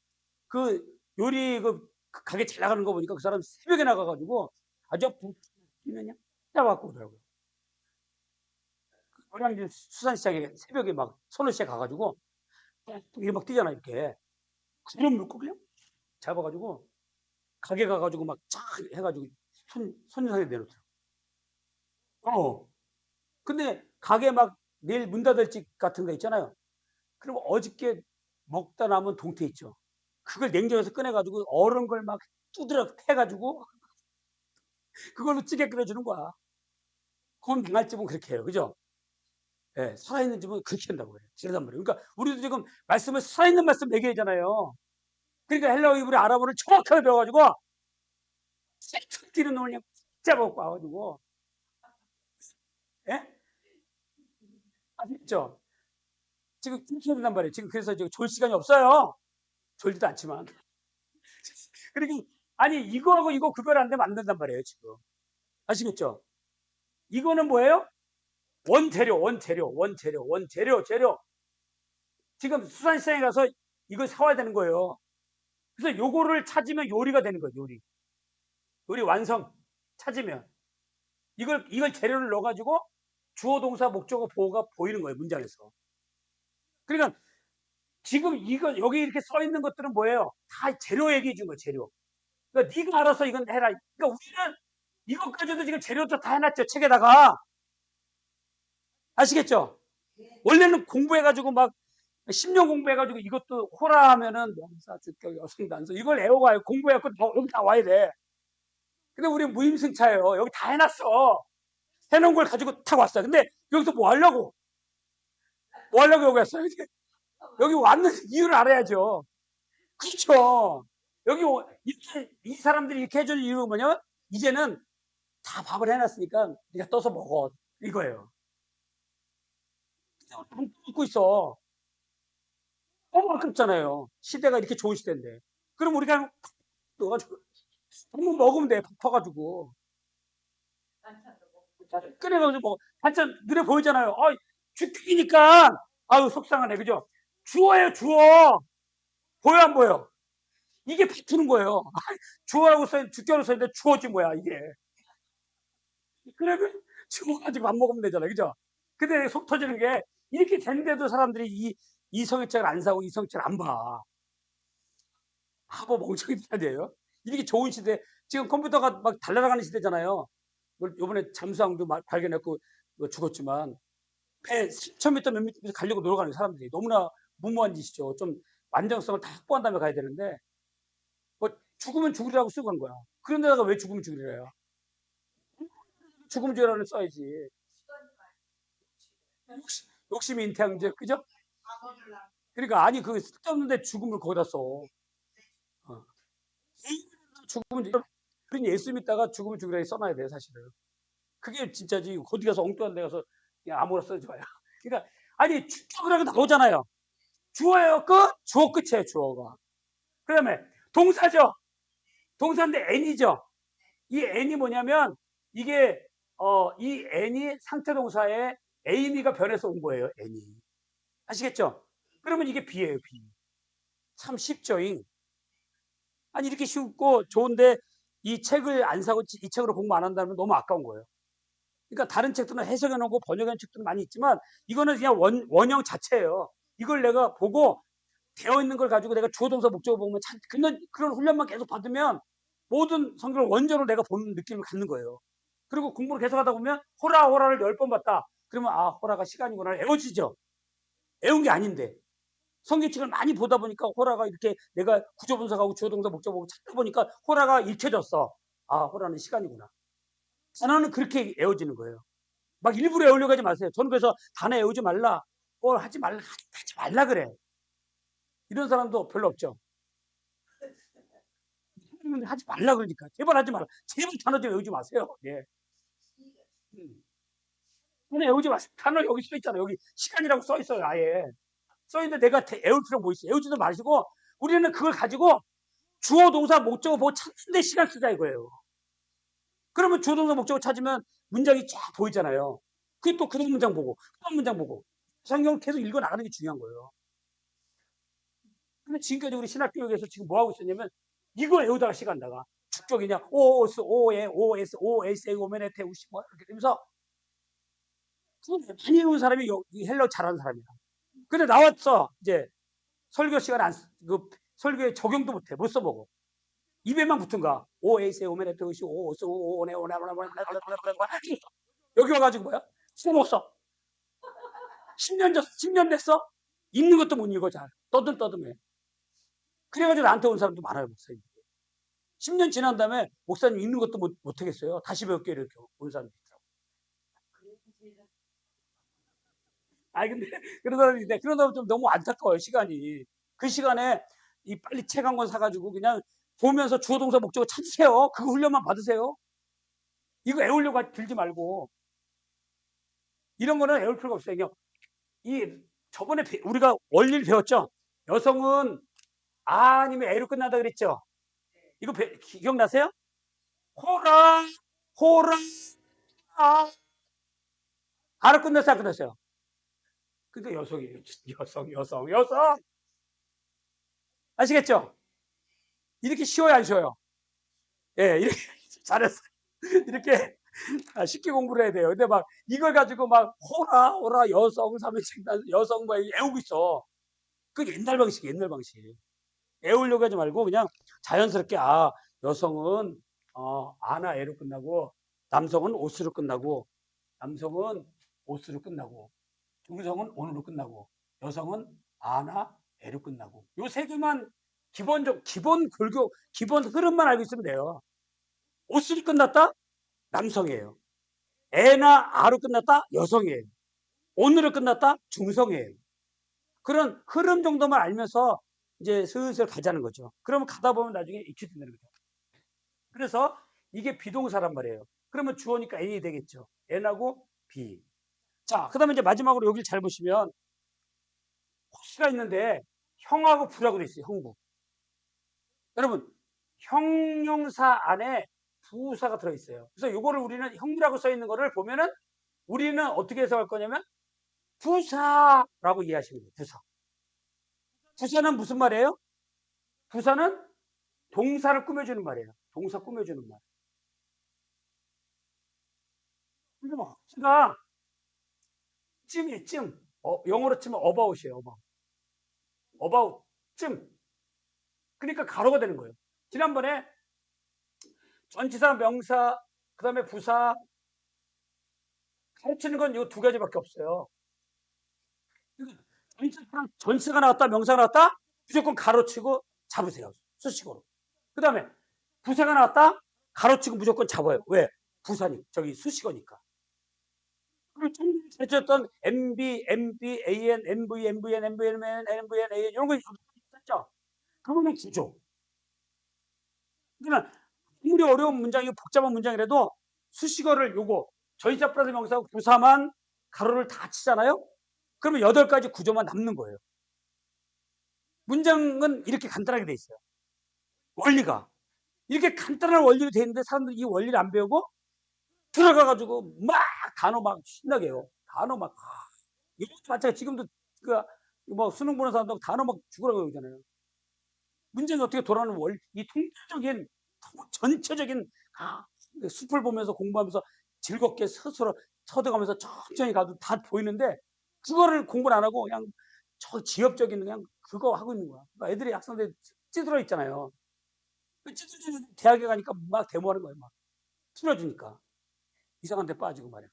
그 요리 그 가게 잘 나가는 거 보니까 그 사람 새벽에 나가가지고 아주 뛰면요 잡아갖고 오더라고요. 고량주 수산시장에 새벽에 막 서너 시에 가가지고 이렇게 막 뛰잖아 이렇게. 그럼 물고 그냥 잡아가지고 가게 가가지고 막 쫙 해가지고 손님상에 내놓더라고. 근데 가게 막 내일 문 닫을 집 같은 거 있잖아요. 그럼 어저께 먹다 남은 동태 있죠. 그걸 냉장고에서 꺼내가지고 얼은 걸 막 두드려 패가지고 그걸로 찌개 끓여주는 거야. 그건 당할 집은 그렇게 해요. 그죠? 예, 살아있는 집은 그렇게 한다고 해요. 그러단 말이에요. 그러니까 우리도 지금 말씀을 살아있는 말씀 매겨야잖아요. 그러니까 헬라어 이브리 아랍어를 정확하게 배워가지고 툭 뛰는 놈을 그냥 잡아갖고 와가지고, 예? 아시죠? 지금 이렇게 된단 말이에요. 지금 그래서 지금 졸 시간이 없어요. 졸지도 않지만. 그러니까 아니 이거하고 이거 구별 안 되면 안 된단 말이에요. 지금 아시겠죠? 이거는 뭐예요? 원재료. 지금 수산시장에 가서 이걸 사와야 되는 거예요. 그래서 요거를 찾으면 요리가 되는 거예요. 요리 완성 찾으면 이걸 재료를 넣어가지고 주어 동사 목적어 보호가 보이는 거예요. 문장에서. 그러니까 지금 이거 여기 이렇게 써 있는 것들은 뭐예요? 다 재료 얘기해 준 거예요. 재료. 그러니까 네가 알아서 이건 해라. 그러니까 우리는 이것까지도 지금 재료도 다 해놨죠. 책에다가. 아시겠죠? 원래는 공부해가지고 막 10년 공부해가지고 이것도 호라 하면은 명사, 주격, 여성, 단서 이걸 외워가요. 공부해갖고 여기 다 와야 돼. 근데 우리 무임승차예요. 여기 다 해놨어. 해놓은 걸 가지고 타고 왔어요. 근데 여기서 뭐 하려고? 뭐 하려고 여기 왔어요? 여기 왔는 이유를 알아야죠. 그렇죠. 여기 이렇게 이 사람들이 이렇게 해줄 이유가 뭐냐? 이제는 다 밥을 해놨으니까 네가 떠서 먹어 이거예요. 안 먹고 있어. 너무 아깝잖아요. 시대가 이렇게 좋은 시대인데. 그럼 우리가 그냥 팍 넣어가지고 한번 먹으면 돼. 팍 퍼가지고. 반찬도 먹고. 끓여가지고 뭐 반찬 눈에 보이잖아요. 죽튀기니까 아유 속상하네, 그죠? 주어예요, 주어. 보여 안 보여? 이게 붙는 거예요. 주어라고 죽겨로 써있는데 주어지 뭐야 이게. 그러면 주어 가지고 밥 먹으면 되잖아요, 그죠? 근데 속 터지는 게 이렇게 됐는데도 사람들이 이 성경책을 안 사고 이 성경책을 안 봐. 뭐 멍청이들 아니에요? 이렇게 좋은 시대, 지금 컴퓨터가 막 달려나가는 시대잖아요. 요번에 잠수함도 발견했고 죽었지만 배 3,000m 몇 미터 가려고 노력하는 사람들이 너무나 무모한 짓이죠. 좀 안정성을 다 확보한 다음에 가야 되는데 뭐 죽으면 죽으리라고 쓰고 간 거야. 그런데다가 왜 죽으면 죽으리래요? 죽으면 죽으라고 써야지. 욕심이 인태양제, 그죠? 그러니까 아니 그 쓸데없는데 죽음을 거기다 써. 죽으면 그런 예수 믿다가 죽으면 죽으라고 써놔야 돼 사실은. 그게 진짜지. 어디 가서 엉뚱한 데 가서 그냥 아무거나 쓰지 마요. 그러니까 아니 죽으라고 나오잖아요. 주어예요, 끝? 주어 끝이에요, 주어가. 그 다음에 동사죠. 동사인데 n이죠. 이 n이 뭐냐면 이게 이 n이 상태 동사에 amy가 변해서 온 거예요. n이. 아시겠죠? 그러면 이게 b예요, b. 참 쉽죠잉. 아니 이렇게 쉽고 좋은데 이 책을 안 사고 이 책으로 공부 안 한다면 너무 아까운 거예요. 그러니까 다른 책들은 해석해 놓고 번역한 책들은 많이 있지만 이거는 그냥 원형 자체예요. 이걸 내가 보고 되어 있는 걸 가지고 내가 주어 동사 목적어 보면 그런 훈련만 계속 받으면 모든 성경을 원전으로 내가 보는 느낌을 갖는 거예요. 그리고 공부를 계속 하다 보면 호라를 10번 봤다. 그러면 호라가 시간이구나 외워지죠. 외운 게 아닌데 성경책을 많이 보다 보니까 호라가 이렇게 내가 구조 분석하고 주어 동사 목적어 보고 찾다 보니까 호라가 읽혀졌어. 호라는 시간이구나. 단어는 그렇게 외워지는 거예요. 막 일부러 외우려고 하지 마세요. 저는 그래서 단어 외우지 말라. 하지 말라 그래. 이런 사람도 별로 없죠. 하지 말라 그러니까. 제발 하지 말라. 제발 단어 좀 외우지 마세요. 예. 단어 외우지 마세요. 단어 여기 써 있잖아요. 여기 시간이라고 써 있어요. 아예. 써 있는데 내가 외울 필요가 뭐 있어요. 외우지도 마시고 우리는 그걸 가지고 주어 동사 목적어 보고 찾는데 시간 쓰자 이거예요. 그러면 주어 동사 목적어 찾으면 문장이 쫙 보이잖아요. 그게 또 그런 문장 보고 그런 문장 보고 성경을 계속 읽어 나가는 게 중요한 거예요. 근데 지금까지 우리 신학교육에서 지금 뭐 하고 있었냐면 이거 외우다가 시간 나가. 축적이냐 오스 오에 오에스 오에스 오메네테 우시 뭐 이렇게 되면서 많이 외운 사람이 헬러 잘하는 사람이야. 근데 나왔어 이제 설교 시간 설교에 적용도 못해 못 써보고 입에만 붙은가 오에스 오메네테 우시 오스 오네 오네 여기 와가지고 뭐야 써먹었어. 10년 됐어. 읽는 것도 못 읽어 잘 떠듬떠듬해. 그래가지고 나한테 온 사람도 많아요 목사님. 10년 지난 다음에 목사님 읽는 것도 못하겠어요. 다시 배울게 이렇게 온 사람이 있더라고. 근데 그런 사람이 있는데 그런 사람 좀 너무 안타까워요 시간이. 그 시간에 이 빨리 책 한 권 사가지고 그냥 보면서 주어 동사 목적어 찾으세요. 그거 훈련만 받으세요. 이거 애우려고 들지 말고 이런 거는 애울 필요가 없어요. 저번에 우리가 원리를 배웠죠. 여성은 아니면 애로 끝나다 그랬죠. 이거 기억나세요? 호라 호라 아로 끝났어요 안 끝났어요? 그러니까 여성이에요. 여성. 아시겠죠? 이렇게 쉬워요, 안 쉬워요? 예, 이렇게 잘했어요. 이렇게 쉽게 공부를 해야 돼요. 근데 막 이걸 가지고 막 호라 여성 삼일칭단 여성 막 애우고 있어. 그 옛날 방식, 옛날 방식. 애우려고 하지 말고 그냥 자연스럽게 여성은 아나 애로 끝나고 남성은 오스로 끝나고 남성은 오스로 끝나고 중성은 온으로 끝나고 여성은 아나 애로 끝나고 요 세 개만 기본 골교 기본 흐름만 알고 있으면 돼요. 오스로 끝났다 남성이에요. 애나 아로 끝났다 여성이에요. 온으로 끝났다 중성이에요. 그런 흐름 정도만 알면서 이제 슬슬 가자는 거죠. 그러면 가다 보면 나중에 익혀진다는 거죠. 그래서 이게 비동사란 말이에요. 그러면 주어니까 N이 되겠죠. N하고 B. 자, 그 다음에 이제 마지막으로 여기를 잘 보시면 호스가 있는데 형하고 부라고 돼 있어요. 형부. 여러분, 형용사 안에 부사가 들어있어요. 그래서 이거를 우리는 형부라고 써 있는 거를 보면은 우리는 어떻게 해석할 거냐면 부사라고 이해하시면 돼요. 부사. 부사는 무슨 말이에요? 부사는 동사를 꾸며주는 말이에요. 동사 꾸며주는 말. 근데 뭐, 제가 찜이 찜. 영어로 치면 about이에요. about. about. 찜. 그러니까 가로가 되는 거예요. 지난번에 전치사, 명사, 그 다음에 부사, 가르치는 건 이 두 가지밖에 없어요. 전치사가 나왔다, 명사가 나왔다, 무조건 가로치고 잡으세요. 수식어로. 그 다음에 부사가 나왔다, 가로치고 무조건 잡아요. 왜? 부사니, 저기 수식어니까. 그리고 좀 전에 던 MB, MB, AN, NV, MVN, MVN, NVN, AN 이런 거 있었죠? 그거는 구조. 그러면 아무리 어려운 문장이고 복잡한 문장이라도 수식어를 요거 전치사 플러스 명사 부사만 가로를 다 치잖아요. 그러면 8가지 구조만 남는 거예요. 문장은 이렇게 간단하게 돼 있어요. 원리가 이렇게 간단한 원리로 돼 있는데 사람들이 이 원리를 안 배우고 들어가가지고 막 단어 막 신나게 해요. 단어 막 이것도 마찬가지. 지금도 그 뭐 수능 보는 사람들 단어 막 죽으라고 그러잖아요. 문제는 어떻게 돌아가는 이 통찰적인 전체적인 숲을 보면서 공부하면서 즐겁게 스스로 터득하면서 천천히 가도 다 보이는데 그거를 공부를 안 하고 그냥 저 지엽적인 그냥 그거 하고 있는 거야. 그러니까 애들이 학생들 찌들어 있잖아요. 찌들어 대학에 가니까 막 데모하는 거예요. 막 틀어주니까 이상한 데 빠지고 말이야.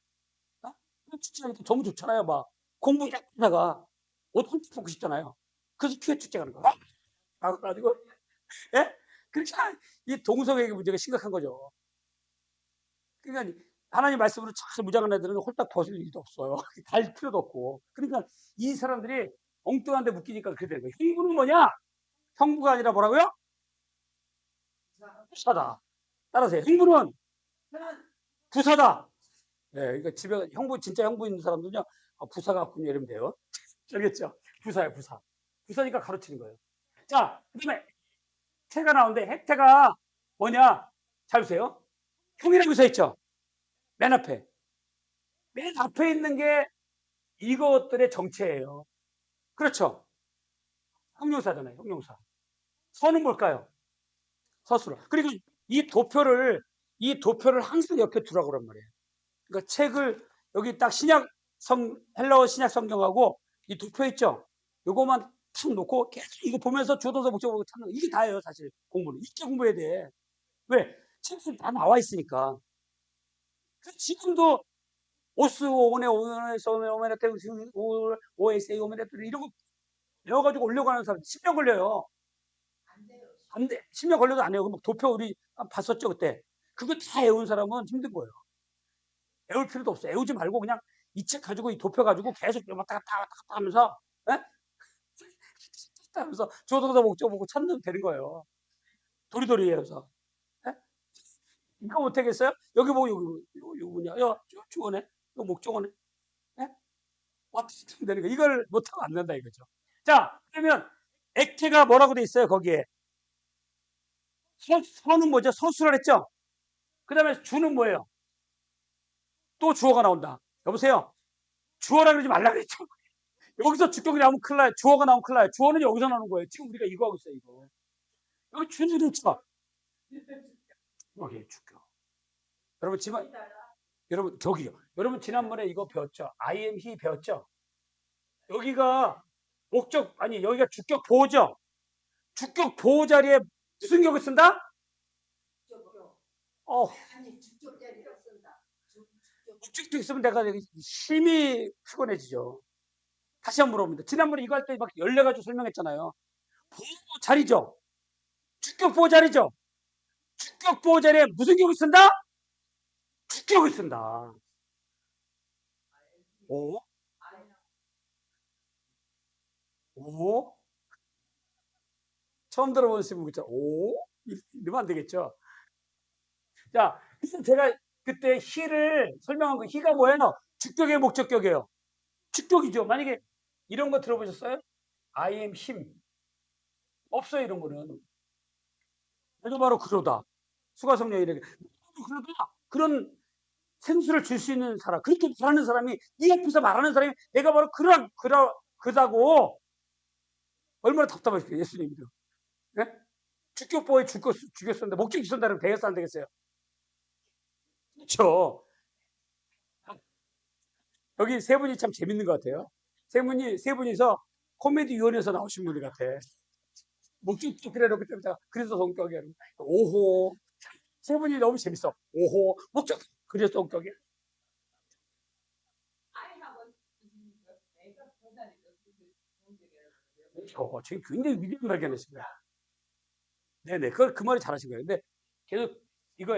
축제하니까 너무 좋잖아요. 막 공부 이렇게 하다가 옷 훔쳐 입고 싶잖아요. 그래서 피해 축제 가는 거야. 가지고 예? 그렇게 이 동성애의 문제가 심각한 거죠. 그러니까 하나님 말씀으로 잘 무장한 애들은 홀딱 벗을 일도 없어요. 갈 필요도 없고. 그러니까 이 사람들이 엉뚱한 데 묶이니까 그렇게 되는 거예요. 형부는 뭐냐? 형부가 아니라 뭐라고요? 부사다. 따라서 형부는 부사다. 네, 그러니까 집에 형부 진짜 형부 있는 사람들은요. 부사 같군요 이러면 돼요. 알겠죠? 부사예요, 부사. 부사니까 가르치는 거예요. 자, 그다음에 태가 나오는데 핵태가 뭐냐? 잘 보세요. 형이라고 써 있죠? 맨 앞에. 맨 앞에 있는 게 이것들의 정체예요. 그렇죠? 형용사잖아요. 형용사. 서는 뭘까요? 서술어. 그리고 이 도표를 항상 옆에 두라고 그란 말이에요. 그러니까 책을 여기 딱 헬라어 신약 성경하고 이 도표 있죠? 요거만 탁 놓고 계속 이거 보면서 주어동사 목적어 찾는 거. 이게 다예요, 사실. 공부는. 이렇게 공부해야 돼. 왜? 책은 다 나와 있으니까. 지금도 오스 오네 오네스 오메네 테 오에스 오메네 이런 거 배워가지고 올려고 하는 사람 10년 걸려요. 안 돼. 10년 걸려도 안 해요. 막 도표 우리 봤었죠 그때. 그거 다 외운 사람은 힘든 거예요. 외울 필요도 없어. 외우지 말고 그냥 이 책 가지고 이 도표 가지고 계속 왔다 갔다 하면서 에? 하면서 조동사 목적 보고 찾는 되는 거예요. 도리도리 해서. 에? 이거 못하겠어요? 여기 보고 여기 뭐냐? 야 주어네. 이거 목적어네. 에? 왔다 갔다 하면 되는 거. 이걸 못하면 안 된다 이거죠. 자 그러면 액체가 뭐라고 돼 있어요 거기에? 서는 뭐죠? 서술을 했죠? 그 다음에 주는 뭐예요? 또 주어가 나온다. 여보세요? 주어라 그러지 말라 그랬죠? 여기서 주격이 나오면 큰일 나요. 주어가 나오면 큰일 나요. 주어는 여기서 나오는 거예요. 지금 우리가 이거 하고 있어요, 이거. 여기 주는 있죠? 여기 주격. 여러분, 여러분, 저기요. 여러분, 지난번에 이거 배웠죠? I am he 배웠죠? 여기가 여기가 주격 보호죠? 주격 보호 자리에 무슨 격을 쓴다? 목적격 있으면 내가 힘이 피곤해지죠. 다시 한번 물어봅니다. 지난번에 이거 할 때 막 14가지 설명했잖아요. 보호 자리죠? 주격 보호 자리죠? 주격 보호 자리에 무슨 격을 쓴다? 주격을 쓴다. 오? 오? 처음 들어보는 친구 있죠? 오? 이러면 안 되겠죠? 자, 그래서 제가 그때 he를 설명한 거, he가 뭐예요? 주격의 목적격이에요. 주격이죠. 만약에 이런 거 들어보셨어요? I am him. 없어요, 이런 거는. 내가 바로 그러다. 수가성녀에게 그러다. 그런 생수를 줄 수 있는 사람, 그렇게 말하는 사람이, 네 앞에서 말하는 사람이 내가 바로 그다고 얼마나 답답하실까요, 예수님도. 네? 주격보에 죽였었는데, 목적 있었다면 되겠어, 안 되겠어요? 그렇죠. 여기 세 분이 참 재밌는 것 같아요. 세 분이서 코미디 유언에서 나오신 분들 같아. 목적도 그래놓고 그래서 성격이 오호. 세 분이 너무 재밌어. 오호. 목적 그래서 성격이. 아이하고 내가 보다니까 지금 굉장히 위대한 발견했습니다. 네네. 그 말이 잘하신 거예요. 근데 계속 이거.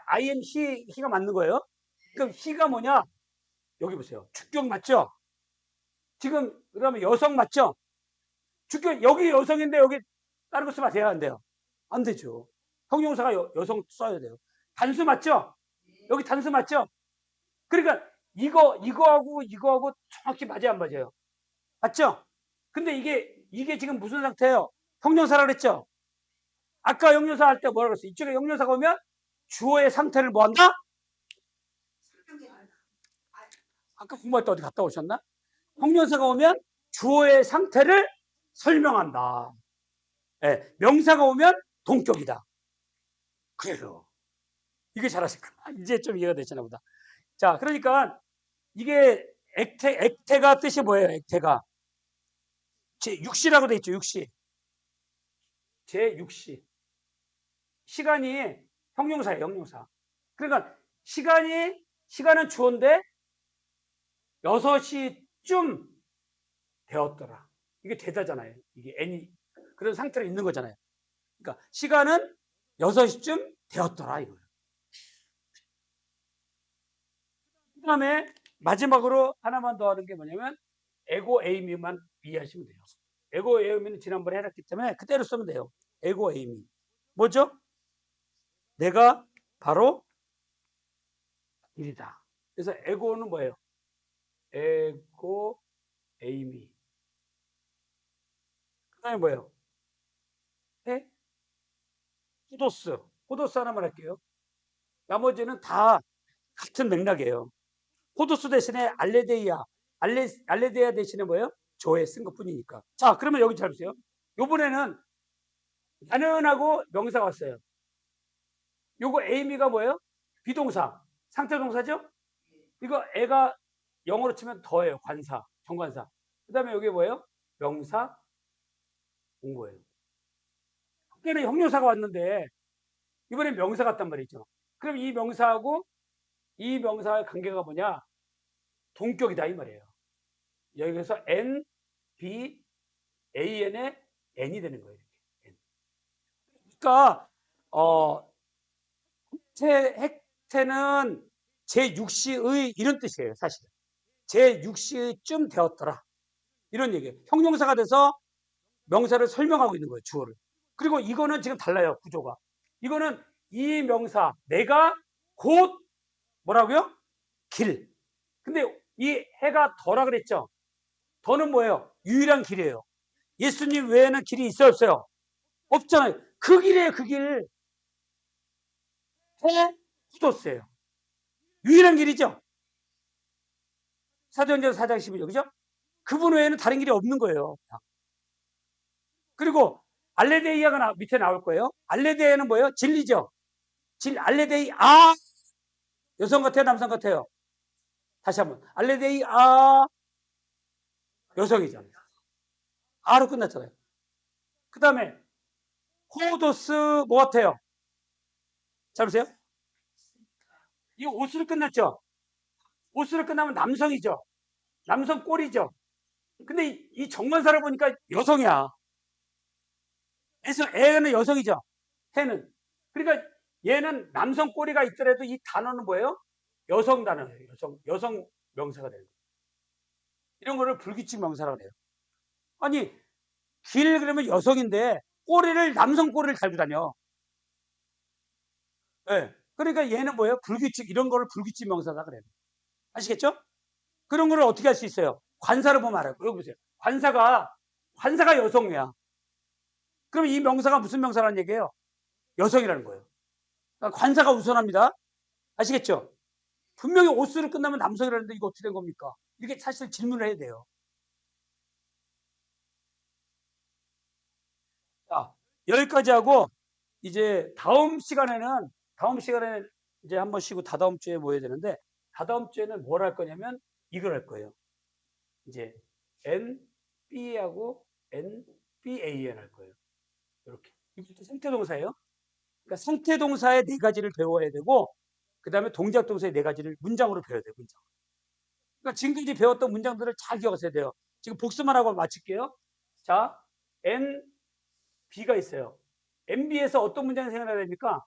IN he가 맞는 거예요. 그럼 he가 뭐냐? 여기 보세요. 주격 맞죠? 지금 그러면 여성 맞죠? 주격 여기 여성인데 여기 다른 거 쓰면 돼요, 안 돼요? 안 되죠. 형용사가 여성 써야 돼요. 단수 맞죠? 여기 단수 맞죠? 그러니까 이거하고 정확히 맞아요, 안 맞아요? 맞죠? 근데 이게 지금 무슨 상태예요? 형용사라 그랬죠? 아까 형용사 할 때 뭐라 그랬어요? 이쪽에 형용사가 오면 주어의 상태를 뭐 한다? 아까 공부할 때 어디 갔다 오셨나? 형용사가 오면 주어의 상태를 설명한다. 네, 명사가 오면 동격이다. 그래요. 이게 잘하실 거야. 이제 좀 이해가 되시나 보다. 자, 그러니까 이게 액태가 뜻이 뭐예요? 액태가 제6시라고 돼 있죠. 6시. 제6시. 시간이 형용사예요. 형용사. 그러니까 시간은 주어인데 6시쯤 되었더라. 이게 되다잖아요. 이게 n이 그런 상태로 있는 거잖아요. 그러니까 시간은 6시쯤 되었더라 이거예요. 그 다음에 마지막으로 하나만 더 하는 게 뭐냐면 에고 에이미만 이해하시면 돼요. 에고 에이미는 지난번에 해놨기 때문에 그대로 쓰면 돼요. 에고 에이미. 뭐죠? 내가 바로 일이다. 그래서 에고는 뭐예요? 에고 에이미. 그 다음에 뭐예요? 호도스 하나만 할게요. 나머지는 다 같은 맥락이에요. 호도스 대신에 알레데이아. 알레데이아 대신에 뭐예요? 조에 쓴 것 뿐이니까. 자, 그러면 여기 잘 보세요. 요번에는 나는하고 명사가 왔어요. 요거 에이미가 뭐예요? 비동사. 상태동사죠? 이거 애가 영어로 치면 더예요. 관사, 정관사. 그 다음에 여기 뭐예요? 명사 온 거예요. 그때는 형용사가 왔는데 이번엔 명사 같단 말이죠. 그럼 이 명사하고 이 명사의 관계가 뭐냐? 동격이다 이 말이에요. 여기서 N, B, AN의 N이 되는 거예요. N. 그러니까 핵태는 제6시의 이런 뜻이에요. 사실은. 제6시쯤 되었더라. 이런 얘기예요. 형용사가 돼서 명사를 설명하고 있는 거예요. 주어를. 그리고 이거는 지금 달라요. 구조가. 이거는 이 명사 내가 곧 뭐라고요? 길. 근데 이 해가 더라 그랬죠. 더는 뭐예요? 유일한 길이에요. 예수님 외에는 길이 있어요, 없어요? 없잖아요. 그 길이에요, 그 길. 해 후도스예요. 유일한 길이죠. 사도행전 4장 12절, 그죠? 그분 외에는 다른 길이 없는 거예요. 그리고 알레데이아가 밑에 나올 거예요. 알레데이아는 뭐예요? 진리죠. 알레데이아 여성 같아요, 남성 같아요? 다시 한번 알레데이아 여성이잖아요. 아로 끝났잖아요. 그 다음에 호도스 뭐 같아요? 잘 보세요. 이 옷으로 끝났죠. 옷으로 끝나면 남성이죠. 남성 꼴이죠. 근데 이 정관사를 보니까 여성이야. 그래서 애는 여성이죠. 해는. 그러니까 얘는 남성 꼬리가 있더라도 이 단어는 뭐예요? 여성 단어예요. 여성 명사가 되는 거예요. 이런 거를 불규칙 명사라고 해요. 아니 길 그러면 여성인데 꼬리를 남성 꼬리를 달고 다녀. 네. 그러니까 얘는 뭐예요? 불규칙 이런 거를 불규칙 명사다 그래요. 아시겠죠? 그런 거를 어떻게 할 수 있어요? 관사를 보면 알아요. 여기 보세요. 관사가 여성이야. 그럼 이 명사가 무슨 명사라는 얘기예요? 여성이라는 거예요. 그러니까 관사가 우선합니다. 아시겠죠? 분명히 오스로 끝나면 남성이라는데 이거 어떻게 된 겁니까? 이렇게 사실 질문을 해야 돼요. 자, 여기까지 하고 이제 다음 시간에 이제 한번 쉬고 다다음 주에 모여야 되는데 다다음 주에는 뭘 할 거냐면 이걸 할 거예요. 이제 NB하고 NBAN 할 거예요. 이렇게. 이것도 상태동사예요. 그러니까 상태동사의 네 가지를 배워야 되고 그 다음에 동작동사의 네 가지를 문장으로 배워야 돼요. 문장. 그러니까 지금까지 배웠던 문장들을 잘 기억하셔야 돼요. 지금 복습만 하고 마칠게요. 자, NB가 있어요. NB에서 어떤 문장이 생각나야 됩니까?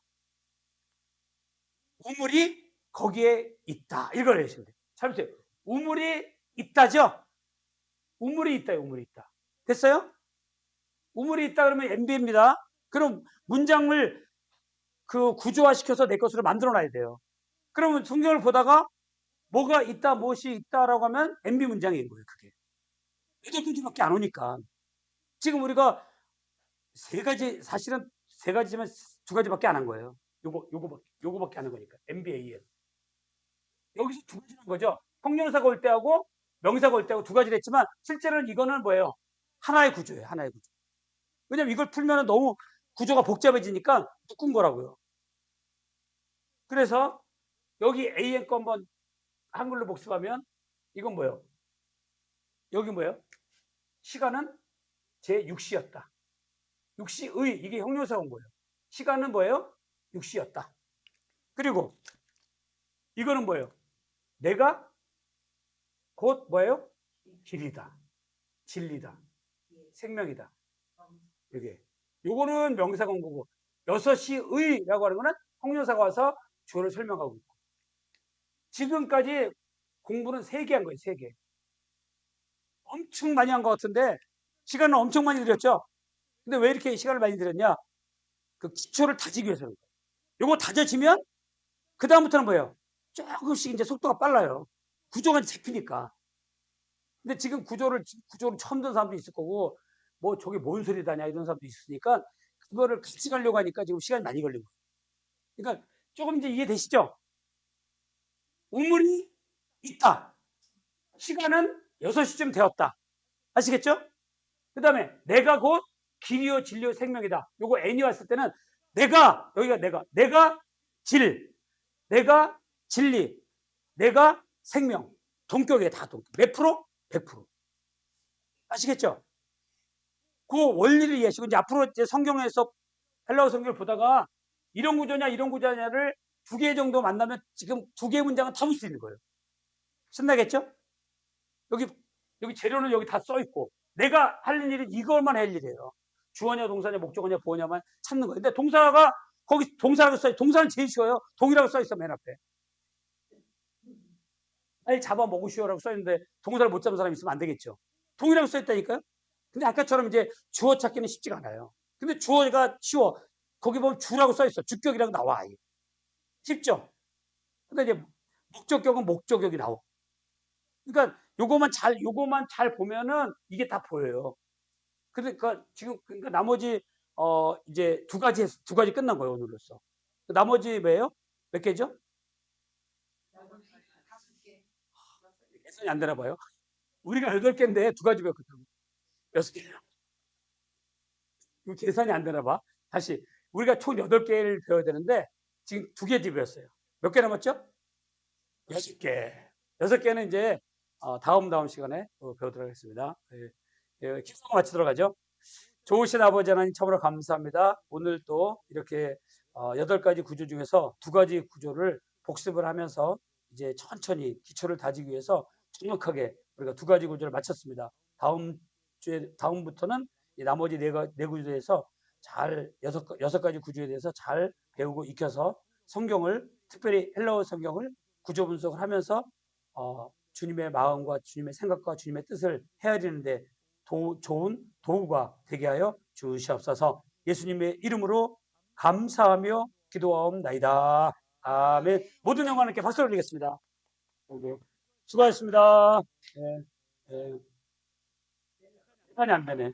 우물이 거기에 있다. 이걸 해주시면 돼요. 잘 보세요. 우물이 있다죠? 우물이 있다. 우물이 있다. 됐어요? 우물이 있다 그러면 NB입니다. 그럼 문장을 그 구조화시켜서 내 것으로 만들어 놔야 돼요. 그러면 성경을 보다가 뭐가 있다, 무엇이 있다라고 하면 NB 문장인 거예요. 그게. 8가지밖에 안 오니까. 지금 우리가 세 가지, 사실은 세 가지지만 두 가지밖에 안 한 거예요. 요거밖에 안 한 거니까. MBA에. 여기서 두 가지는 거죠. 형용사가 올 때하고 명사가 올 때하고 두 가지를 했지만 실제로는 이거는 뭐예요? 하나의 구조예요. 하나의 구조. 왜냐면 이걸 풀면 너무 구조가 복잡해지니까 묶은 거라고요. 그래서 여기 AN 거 한번 한글로 복습하면 이건 뭐예요? 여기 뭐예요? 시간은 제6시였다. 6시의 이게 형용사가 온 거예요. 시간은 뭐예요? 6시였다. 그리고 이거는 뭐예요? 내가 곧 뭐예요? 길이다. 진리다. 생명이다. 이게. 요거는 명사가 온 거고 6시의라고 하는 거는 형용사가 와서 주어를 설명하고 있고. 지금까지 공부는 3개 한 거예요. 3개. 엄청 많이 한 것 같은데 시간을 엄청 많이 들였죠? 근데 왜 이렇게 시간을 많이 들였냐? 그 기초를 다지기 위해서는 거예요. 요거 다져지면 그 다음부터는 뭐예요? 조금씩 이제 속도가 빨라요. 구조가 잡히니까. 근데 지금 구조를 처음 듣는 사람도 있을 거고, 뭐 저게 뭔 소리다냐 이런 사람도 있으니까 그거를 같이 가려고 하니까 지금 시간이 많이 걸린 거예요. 그러니까 조금 이제 이해되시죠? 우물이 있다. 시간은 6시쯤 되었다. 아시겠죠? 그 다음에 내가 곧 길이요 진리요 생명이다. 요거 N이 왔을 때는 내가 질, 내가 진리, 내가 생명. 동격이에요. 다 동격. 몇 프로? 100%. 아시겠죠? 그 원리를 이해하시고 이제 앞으로 이제 성경에서 헬라어 성경을 보다가 이런 구조냐를 2개 정도 만나면 지금 2개 문장은 다 볼 수 있는 거예요. 신나겠죠? 여기 재료는 여기 다 써 있고 내가 할 일은 이것만 할 일이에요. 주어냐 동사냐 목적어냐 보어냐만 찾는 거예요. 근데 동사가 거기 동사라고 써 있어요. 동사는 제일 쉬워요. 동이라고 써 있어 맨 앞에. 빨리 잡아 먹으시오라고 써 있는데 동사를 못 잡은 사람이 있으면 안 되겠죠. 동이라고 써 있다니까요. 근데 아까처럼 이제 주어 찾기는 쉽지가 않아요. 근데 주어가 쉬워. 거기 보면 주라고 써 있어. 주격이라고 나와. 쉽죠? 근데 이제 목적격은 목적격이 나와. 그러니까 요거만 잘 보면은 이게 다 보여요. 그러니까 지금 그러니까 나머지 이제 두 가지 끝난 거예요 오늘로써. 나머지 뭐예요? 몇 개죠? 계산이 안 되나 봐요. 우리가 8개인데 두 가지 배웠거든요. 6개. 이거 계산이 안 되나 봐. 다시 우리가 총 8개를 배워야 되는데 지금 2개 배웠어요. 몇 개 남았죠? 6개. 6개는 이제 다음 시간에 배우도록 하겠습니다. 기도가 마치도록 하죠. 좋으신 아버지 하나님 참으로 감사합니다. 오늘 또 이렇게 8가지 구조 중에서 2가지 구조를 복습을 하면서 이제 천천히 기초를 다지기 위해서 정확하게 우리가 2가지 구조를 마쳤습니다. 다음부터는 나머지 네 구조에 대해서 잘 6가지 구조에 대해서 잘 배우고 익혀서 성경을 특별히 헬라어 성경을 구조 분석을 하면서 주님의 마음과 주님의 생각과 주님의 뜻을 헤아리는데 좋은 도구가 되게 하여 주시옵소서. 예수님의 이름으로 감사하며 기도하옵나이다. 아멘. 모든 영광께 박수 올리겠습니다. 수고하셨습니다. 네, 네. 시간이 안 되네.